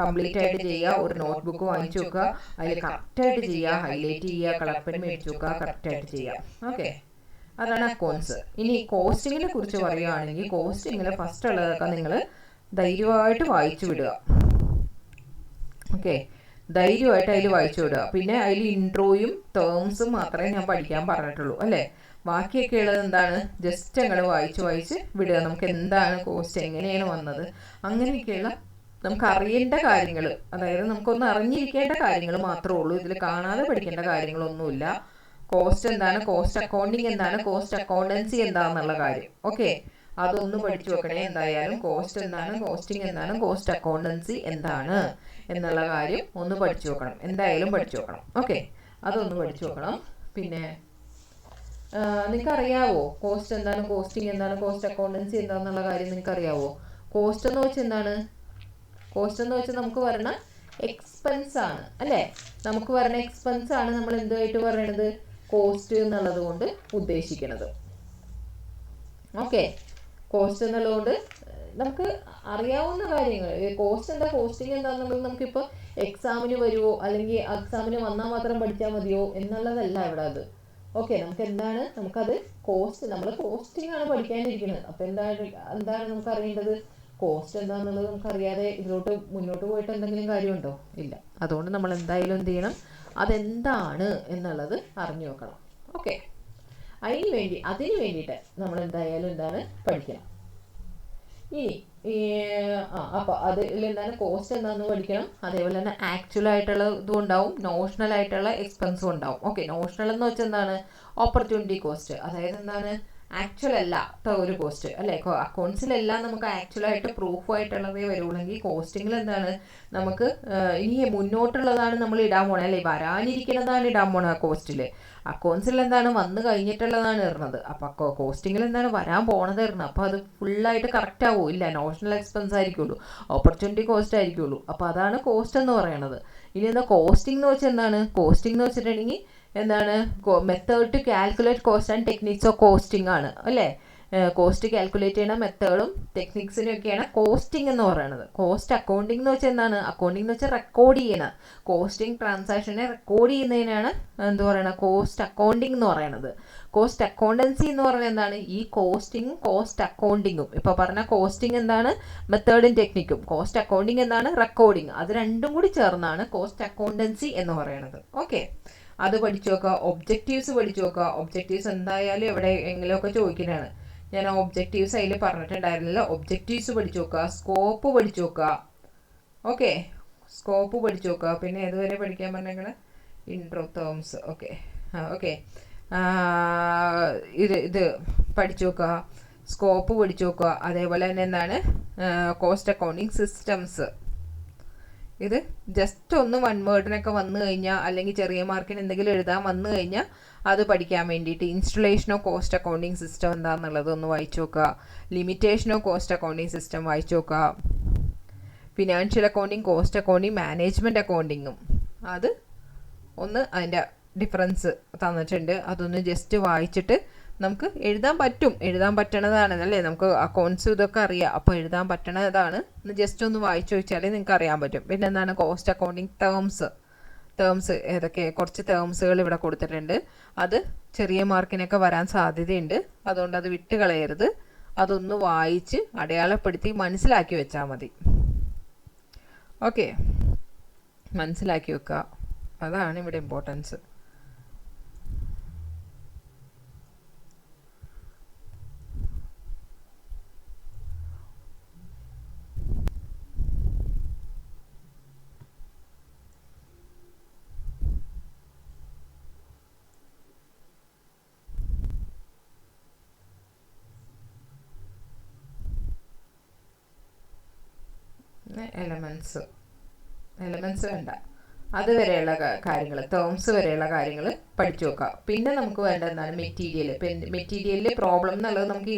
കംപ്ലീറ്റ് ആയിട്ട് ചെയ്യുക. ഒരു നോട്ട്ബുക്ക് വാങ്ങിച്ചു വെക്കുക, അതിൽ കറക്റ്റായിട്ട് ചെയ്യുക, ഹൈലൈറ്റ് ചെയ്യുക, കളർ പെൻ മേടിച്ചു വെക്കുക, കറക്റ്റായിട്ട് ചെയ്യുക. ഓക്കെ, അതാണ് അക്കൗണ്ട്സ്. ഇനി കോസ്റ്റിങ്ങിനെ കുറിച്ച് പറയുകയാണെങ്കിൽ, കോസ്റ്റിങ്ങിൽ ഫസ്റ്റ് ഉള്ളതൊക്കെ നിങ്ങൾ ധൈര്യമായിട്ട് വായിച്ചു വിടുക. ഓക്കെ, ധൈര്യമായിട്ട് അതിൽ വായിച്ചു വിടുക. പിന്നെ അതിൽ ഇൻട്രോയും ടേംസും മാത്രമേ ഞാൻ പഠിക്കാൻ പറഞ്ഞിട്ടുള്ളൂ, അല്ലേ. ബാക്കിയൊക്കെ ഉള്ളത് എന്താണ്, ജസ്റ്റ് അങ്ങോട്ട് വായിച്ച് വിടുക. നമുക്ക് എന്താണ് കോസ്റ്റ്, എങ്ങനെയാണ് വന്നത്, അങ്ങനെയൊക്കെയുള്ള നമുക്ക് അറിയേണ്ട കാര്യങ്ങൾ, അതായത് നമുക്കൊന്ന് അറിഞ്ഞിരിക്കേണ്ട കാര്യങ്ങൾ മാത്രമേ ഉള്ളൂ. ഇതിൽ കാണാതെ പഠിക്കേണ്ട കാര്യങ്ങളൊന്നുമില്ല. കോസ്റ്റ് എന്താണ്, കോസ്റ്റ് അക്കൗണ്ടിങ് എന്താണ്, കോസ്റ്റ് അക്കൗണ്ടൻസി എന്താണെന്നുള്ള കാര്യം. ഓക്കെ, അതൊന്ന് പഠിച്ചു വെക്കണേ. എന്തായാലും കോസ്റ്റ് എന്താണ്, കോസ്റ്റിംഗ് എന്താണ്, കോസ്റ്റ് അക്കൗണ്ടൻസി എന്താണ് എന്നുള്ള കാര്യം ഒന്ന് പഠിച്ചു വെക്കണം, എന്തായാലും പഠിച്ചു വെക്കണം. ഓക്കെ, അതൊന്ന് പഠിച്ചു വെക്കണം. പിന്നെ നിങ്ങൾക്ക് അറിയാവോ കോസ്റ്റ് എന്താണ്, കോസ്റ്റിംഗ് എന്താണ്, കോസ്റ്റ് അക്കൗണ്ടൻസി എന്താണെന്നുള്ള കാര്യം നിങ്ങൾക്ക് അറിയാവോ? കോസ്റ്റ് എന്ന് വെച്ചാൽ എന്താണ്, കോസ്റ്റ് എന്ന് വെച്ചാൽ നമുക്ക് വരണ എക്സ്പെൻസ് ആണ്, അല്ലേ. നമുക്ക് വരണ എക്സ്പെൻസ് ആണ് നമ്മൾ എന്തുമായിട്ട് പറയണത്, കോസ്റ്റ് എന്നുള്ളത് കൊണ്ട് ഉദ്ദേശിക്കുന്നത്. ഓക്കെ, കോസ്റ്റ് എന്നുള്ളതുകൊണ്ട് നമുക്ക് അറിയാവുന്ന കാര്യങ്ങൾ. കോസ്റ്റ് എന്താ, കോസ്റ്റിംഗ് എന്താണെന്നുള്ളത് നമുക്കിപ്പോൾ എക്സാമിന് വരുമോ അല്ലെങ്കിൽ എക്സാമിന് വന്നാൽ മാത്രം പഠിച്ചാൽ മതിയോ എന്നുള്ളതല്ല ഇവിടെ അത്. ഓക്കെ, നമുക്ക് എന്താണ്, നമുക്കത് കോസ്റ്റ്, നമ്മൾ കോസ്റ്റിംഗ് ആണ് പഠിക്കാനിരിക്കുന്നത്. അപ്പോൾ എന്താണ് നമുക്ക് അറിയേണ്ടത്, കോസ്റ്റ് എന്താണെന്നുള്ളത് നമുക്കറിയാതെ ഇതിലോട്ട് മുന്നോട്ട് പോയിട്ട് എന്തെങ്കിലും കാര്യമുണ്ടോ? ഇല്ല. അതുകൊണ്ട് നമ്മൾ എന്തായാലും എന്ത് ചെയ്യണം, അതെന്താണ് എന്നുള്ളത് അറിഞ്ഞു വെക്കണം. ഓക്കെ, അതിന് വേണ്ടിയിട്ട് നമ്മൾ എന്തായാലും പഠിക്കണം. ഇനി അപ്പോൾ അതിൽ കോസ്റ്റ് എന്താണെന്ന് പഠിക്കണം. അതേപോലെ തന്നെ ആക്ച്വൽ ആയിട്ടുള്ള ഇതും ഉണ്ടാവും, നോഷണൽ ആയിട്ടുള്ള എക്സ്പെൻസും ഉണ്ടാവും. ഓക്കെ, നോഷണൽ എന്ന് വെച്ചാൽ എന്താണ്, ഓപ്പർച്യൂണിറ്റി കോസ്റ്റ്. അതായത് എന്താണ്, ആക്ച്വൽ അല്ലാത്ത ഒരു കോസ്റ്റ് അല്ലേ. അക്കൗണ്ട്സിലെല്ലാം നമുക്ക് ആക്ച്വലായിട്ട് പ്രൂഫായിട്ടുള്ളതേ വരുള്ളെങ്കിൽ കോസ്റ്റിങ്ങിൽ എന്താണ്, നമുക്ക് ഇനി മുന്നോട്ടുള്ളതാണ് നമ്മൾ ഇടാൻ പോണേ അല്ലേ, വരാനിരിക്കുന്നതാണ് ഇടാൻ പോണത് കോസ്റ്റിൽ. അക്കൗണ്ട്സിൽ എന്താണ്, വന്നു കഴിഞ്ഞിട്ടുള്ളതാണ് ഇടുന്നത്. അപ്പോൾ കോസ്റ്റിങ്ങിൽ എന്താണ്, വരാൻ പോണത് ഇടണം. അപ്പോൾ അത് ഫുള്ളായിട്ട് കറക്റ്റ് ആവുമോ? ഇല്ല, നോഷണൽ എക്സ്പെൻസ് ആയിരിക്കുള്ളൂ, ഓപ്പർച്യൂണിറ്റി കോസ്റ്റ് ആയിരിക്കുള്ളൂ. അപ്പോൾ അതാണ് കോസ്റ്റ് എന്ന് പറയുന്നത്. ഇനി എന്താ കോസ്റ്റിംഗ് എന്ന് വെച്ചാൽ എന്താണ്, കോസ്റ്റിംഗ് എന്ന് വെച്ചിട്ടുണ്ടെങ്കിൽ എന്താണ്, method to calculate cost and techniques of costing ആണ് അല്ലേ. കോസ്റ്റ് കാൽക്കുലേറ്റ് ചെയ്യുന്ന മെത്തേഡും ടെക്നിക്സിനൊക്കെയാണ് കോസ്റ്റിംഗ് എന്ന് പറയുന്നത്. കോസ്റ്റ് അക്കൗണ്ടിംഗ് എന്ന് വെച്ചാൽ എന്താണ്, അക്കൗണ്ടിംഗ് എന്ന് വെച്ചാൽ റെക്കോർഡ് ചെയ്യണം. കോസ്റ്റിംഗ് ട്രാൻസാക്ഷനെ റെക്കോർഡ് ചെയ്യുന്നതിനാണ് എന്ത് പറയുന്നത്, കോസ്റ്റ് അക്കൗണ്ടിംഗ് എന്ന് പറയുന്നത്. കോസ്റ്റ് അക്കൗണ്ടൻസി എന്ന് പറയുന്നത് എന്താണ്, ഈ കോസ്റ്റിംഗും കോസ്റ്റ് അക്കൗണ്ടിങ്ങും. ഇപ്പോൾ പറഞ്ഞ കോസ്റ്റിംഗ് എന്താണ്, മെത്തേഡും ടെക്നിക്കും. കോസ്റ്റ് അക്കൗണ്ടിങ് എന്താണ്, റെക്കോർഡിങ്. അത് രണ്ടും കൂടി ചേർന്നാണ് കോസ്റ്റ് അക്കൗണ്ടൻസി എന്ന് പറയുന്നത്. ഓക്കെ, അത് പഠിച്ചു നോക്കുക. ഒബ്ജക്റ്റീവ്സ് പഠിച്ചു നോക്കുക. ഒബ്ജക്റ്റീവ്സ് എന്തായാലും എവിടെയെങ്കിലുമൊക്കെ ചോദിക്കുന്നതാണ്. ഞാൻ ഒബ്ജക്റ്റീവ്സ് അതിൽ പറഞ്ഞിട്ടുണ്ടായിരുന്നില്ല. ഒബ്ജക്റ്റീവ്സ് പഠിച്ചു നോക്കുക, സ്കോപ്പ് പഠിച്ചു നോക്കുക. ഓക്കെ, സ്കോപ്പ് പഠിച്ചു നോക്കുക. പിന്നെ ഏതുവരെ പഠിക്കാൻ പറഞ്ഞേക്കണ, ഇൻട്രോ ടേംസ്. ഓക്കെ ഓക്കെ, ഇത് പഠിച്ചു നോക്കുക, സ്കോപ്പ് പഠിച്ചു നോക്കുക. അതേപോലെ തന്നെ എന്താണ്, കോസ്റ്റ് അക്കൗണ്ടിങ് സിസ്റ്റംസ്. ഇത് ജസ്റ്റ് ഒന്ന് വൺ വേർഡിനൊക്കെ വന്നു കഴിഞ്ഞാൽ, അല്ലെങ്കിൽ ചെറിയ മാർക്കിന് എന്തെങ്കിലും എഴുതാൻ വന്നു കഴിഞ്ഞാൽ അത് പഠിക്കാൻ വേണ്ടിയിട്ട് installation of cost accounting system എന്താണെന്നുള്ളത് ഒന്ന് വായിച്ചു നോക്കുക. Limitation of cost accounting system വായിച്ചു നോക്കുക. Financial accounting, cost accounting, management അക്കൗണ്ടിങ്ങും അത് ഒന്ന് അതിൻ്റെ ഡിഫറൻസ് തന്നിട്ടുണ്ട്. അതൊന്ന് ജസ്റ്റ് വായിച്ചിട്ട് നമുക്ക് എഴുതാൻ പറ്റണതാണ് അല്ലേ. നമുക്ക് അക്കൗണ്ട്സ് ഇതൊക്കെ അറിയാം, അപ്പോൾ എഴുതാൻ പറ്റണതാണ്. ജസ്റ്റ് ഒന്ന് വായിച്ചു വെച്ചാൽ നിങ്ങൾക്ക് അറിയാൻ പറ്റും. പിന്നെ എന്താണ്, കോസ്റ്റ് അക്കൗണ്ടിങ് ടേംസ് ഏതൊക്കെ, കുറച്ച് ടേംസുകൾ ഇവിടെ കൊടുത്തിട്ടുണ്ട്. അത് ചെറിയ മാർക്കിനൊക്കെ വരാൻ സാധ്യതയുണ്ട്. അതുകൊണ്ട് അത് വിട്ട് കളയരുത്. അതൊന്ന് വായിച്ച് അടയാളപ്പെടുത്തി മനസ്സിലാക്കി വെച്ചാൽ മതി. ഓക്കെ, മനസ്സിലാക്കി വെക്കുക, അതാണ് ഇവിടെ ഇമ്പോർട്ടൻസ്. എലമെൻറ്റ്സ് വേണ്ട, അതുവരെയുള്ള കാര്യങ്ങൾ, ടേംസ് വരെയുള്ള കാര്യങ്ങൾ പഠിച്ചു നോക്കുക. പിന്നെ നമുക്ക് വേണ്ട എന്താണ്, മെറ്റീരിയലിൽ പ്രോബ്ലം എന്നുള്ളത് നമുക്ക്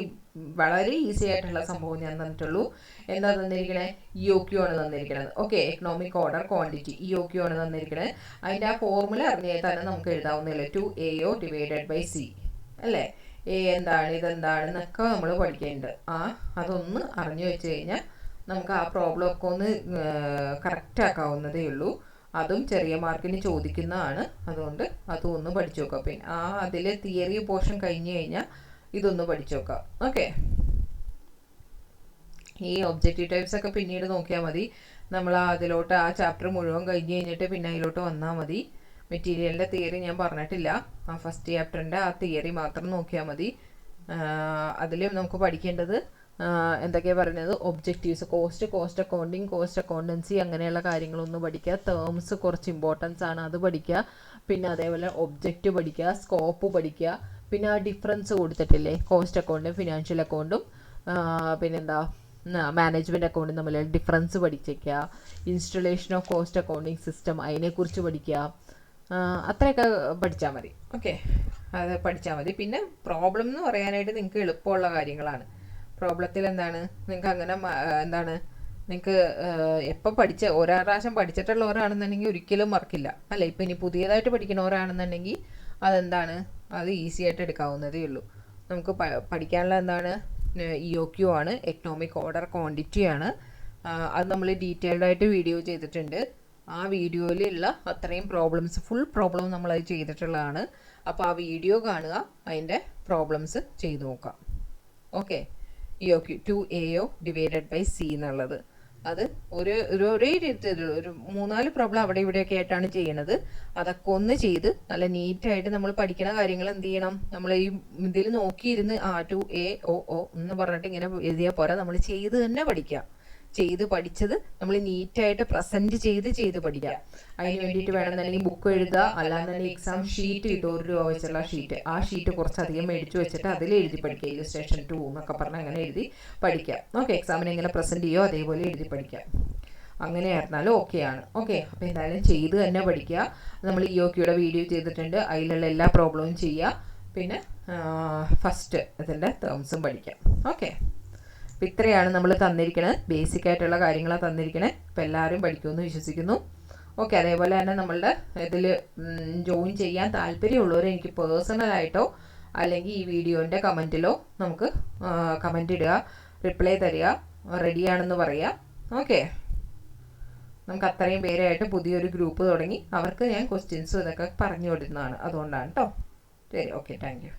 വളരെ ഈസി ആയിട്ടുള്ള സംഭവം ഞാൻ തന്നിട്ടുള്ളൂ. എന്താ തന്നിരിക്കണേ, EOQ ആണ് തന്നിരിക്കുന്നത്. Okay, economic order quantity, EOQ ആണ് തന്നിരിക്കുന്നത്. അതിൻ്റെ ആ ഫോർമുല അറിഞ്ഞാൽ തന്നെ നമുക്ക് എഴുതാവുന്നില്ല, 2AO ഡിവൈഡഡ് ബൈ C അല്ലേ. A എന്താണ്, ഇതെന്താണെന്നൊക്കെ നമ്മൾ പഠിക്കേണ്ടത്. അതൊന്ന് അറിഞ്ഞു വെച്ച് കഴിഞ്ഞാൽ നമുക്ക് ആ പ്രോബ്ലം ഒക്കെ ഒന്ന് കറക്റ്റ് ആക്കാവുന്നതേ ഉള്ളൂ. അതും ചെറിയ മാർക്കിന് ചോദിക്കുന്നതാണ്. അതുകൊണ്ട് അതും ഒന്ന് പഠിച്ചു നോക്കാം. പിന്നെ അതിൽ തിയറി പോർഷൻ കഴിഞ്ഞ് കഴിഞ്ഞാൽ ഇതൊന്ന് പഠിച്ചു നോക്കാം. ഓക്കെ, ഈ ഒബ്ജക്റ്റീവ് ടൈപ്സ് ഒക്കെ പിന്നീട് നോക്കിയാൽ മതി. നമ്മൾ അതിലോട്ട് ആ ചാപ്റ്റർ മുഴുവൻ കഴിഞ്ഞ് കഴിഞ്ഞിട്ട് പിന്നെ അതിലോട്ട് വന്നാൽ മതി. മെറ്റീരിയലിൻ്റെ തിയറി ഞാൻ പറഞ്ഞിട്ടില്ല. ഫസ്റ്റ് ചാപ്റ്ററിൻ്റെ ആ തിയറി മാത്രം നോക്കിയാൽ മതി. അതിൽ നമുക്ക് പഠിക്കേണ്ടത് എന്തൊക്കെയാണ് പറയുന്നത്, objectives, cost accounting, cost accountancy, അങ്ങനെയുള്ള കാര്യങ്ങളൊന്നും പഠിക്കുക. ടേംസ് കുറച്ച് ഇമ്പോർട്ടൻസ് ആണ്, അത് പഠിക്കുക. പിന്നെ അതേപോലെ ഒബ്ജക്റ്റ് പഠിക്കുക, സ്കോപ്പ് പഠിക്കുക. പിന്നെ ആ ഡിഫറൻസ് കൊടുത്തിട്ടില്ലേ, കോസ്റ്റ് അക്കൗണ്ടും ഫിനാൻഷ്യൽ അക്കൗണ്ടും പിന്നെന്താ മാനേജ്മെൻറ്റ് അക്കൗണ്ടും തമ്മിലുള്ള ഡിഫറൻസ് പഠിച്ചേക്കുക. Installation of cost accounting system, അതിനെക്കുറിച്ച് പഠിക്കുക. അത്രയൊക്കെ പഠിച്ചാൽ മതി. ഓക്കെ, അത് പഠിച്ചാൽ മതി. പിന്നെ പ്രോബ്ലം എന്ന് പറയാനായിട്ട് നിങ്ങൾക്ക് എളുപ്പമുള്ള കാര്യങ്ങളാണ്. പ്രോബ്ലത്തിൽ എന്താണ്, നിങ്ങൾക്ക് അങ്ങനെ എന്താണ്, നിങ്ങൾക്ക് എപ്പോൾ ഒരാ പ്രാവശ്യം പഠിച്ചിട്ടുള്ളവരാണെന്നുണ്ടെങ്കിൽ ഒരിക്കലും മറക്കില്ല അല്ലേ. ഇപ്പം ഇനി പുതിയതായിട്ട് പഠിക്കുന്നവരാണെന്നുണ്ടെങ്കിൽ അതെന്താണ്, അത് ഈസി ആയിട്ട് എടുക്കാവുന്നതേ ഉള്ളൂ. നമുക്ക് പഠിക്കാനുള്ള എന്താണ്, EOQ ആണ്, എക്കണോമിക് ഓർഡർ ക്വാണ്ടിറ്റി ആണ്. അത് നമ്മൾ ഡീറ്റെയിൽഡ് ആയിട്ട് വീഡിയോ ചെയ്തിട്ടുണ്ട്. ആ വീഡിയോയിലുള്ള അത്രയും പ്രോബ്ലംസ്, ഫുൾ പ്രോബ്ലം നമ്മളത് ചെയ്തിട്ടുള്ളതാണ്. അപ്പോൾ ആ വീഡിയോ കാണുക, അതിൻ്റെ പ്രോബ്ലംസ് ചെയ്ത് നോക്കാം. Okay, EOQ 2AO divided by C എന്നുള്ളത് അത് ഒരേ രീതിയിലുള്ള ഒരു 3-4 പ്രോബ്ലം അവിടെ ഇവിടെയൊക്കെ ആയിട്ടാണ് ചെയ്യണത്. അതൊക്കെ ഒന്ന് ചെയ്ത് നല്ല നീറ്റായിട്ട് നമ്മൾ പഠിക്കുന്ന കാര്യങ്ങൾ എന്ത് ചെയ്യണം, നമ്മൾ ഈ ഇതിൽ നോക്കിയിരുന്ന് 2AOO എന്ന് പറഞ്ഞിട്ട് ഇങ്ങനെ എഴുതിയാൽ പോരാ, നമ്മൾ ചെയ്ത് തന്നെ പഠിക്കുക. ചെയ്ത് പഠിച്ചത് നമ്മൾ നീറ്റായിട്ട് പ്രസൻറ്റ് ചെയ്ത് പഠിക്കുക. അതിന് വേണ്ടിയിട്ട് വേണമെന്നുണ്ടെങ്കിൽ ബുക്ക് എഴുതുക, അല്ലാന്നുണ്ടെങ്കിൽ എക്സാം ഷീറ്റ് കിട്ടും, 1 രൂപ വെച്ചുള്ള ഷീറ്റ്. ആ ഷീറ്റ് കുറച്ചധികം മേടിച്ച് വെച്ചിട്ട് അതിൽ എഴുതി പഠിക്കുക. ഇല്ലസ്ട്രേഷൻ 2 എന്നൊക്കെ പറഞ്ഞാൽ അങ്ങനെ എഴുതി പഠിക്കുക. ഓക്കെ, എക്സാമിന് എങ്ങനെ പ്രസൻറ്റ് ചെയ്യുമോ അതേപോലെ എഴുതി പഠിക്കുക. അങ്ങനെ ആയിരുന്നാലും ഓക്കെയാണ്. ഓക്കെ, അപ്പോൾ എന്തായാലും ചെയ്ത് തന്നെ പഠിക്കുക. നമ്മൾ EOQയുടെ വീഡിയോ ചെയ്തിട്ടുണ്ട്, അതിലുള്ള എല്ലാ പ്രോബ്ലവും ചെയ്യുക. പിന്നെ ഫസ്റ്റ് ഇതിൻ്റെ ടേംസും പഠിക്കാം. ഓക്കെ, അപ്പോൾ ഇത്രയാണ് നമ്മൾ തന്നിരിക്കുന്നത്, ബേസിക് ആയിട്ടുള്ള കാര്യങ്ങളാണ് തന്നിരിക്കുന്നത്. അപ്പോൾ എല്ലാവരും പഠിക്കുമെന്ന് വിശ്വസിക്കുന്നു. ഓക്കെ, അതേപോലെ തന്നെ നമ്മളുടെ ഇതിൽ ജോയിൻ ചെയ്യാൻ താല്പര്യമുള്ളവർ എനിക്ക് പേഴ്സണലായിട്ടോ അല്ലെങ്കിൽ ഈ വീഡിയോൻ്റെ കമൻറ്റിലോ നമുക്ക് കമൻറ്റ് ഇടുക, റിപ്ലൈ തരിക, റെഡിയാണെന്ന് പറയുക. ഓക്കെ, നമുക്ക് അത്രയും പേരായിട്ട് പുതിയൊരു ഗ്രൂപ്പ് തുടങ്ങി അവർക്ക് ഞാൻ ക്വസ്റ്റ്യൻസും ഇതൊക്കെ പറഞ്ഞു കൊടുക്കുന്നതാണ്. അതുകൊണ്ടാണ് കേട്ടോ. ശരി, ഓക്കെ, താങ്ക് യു.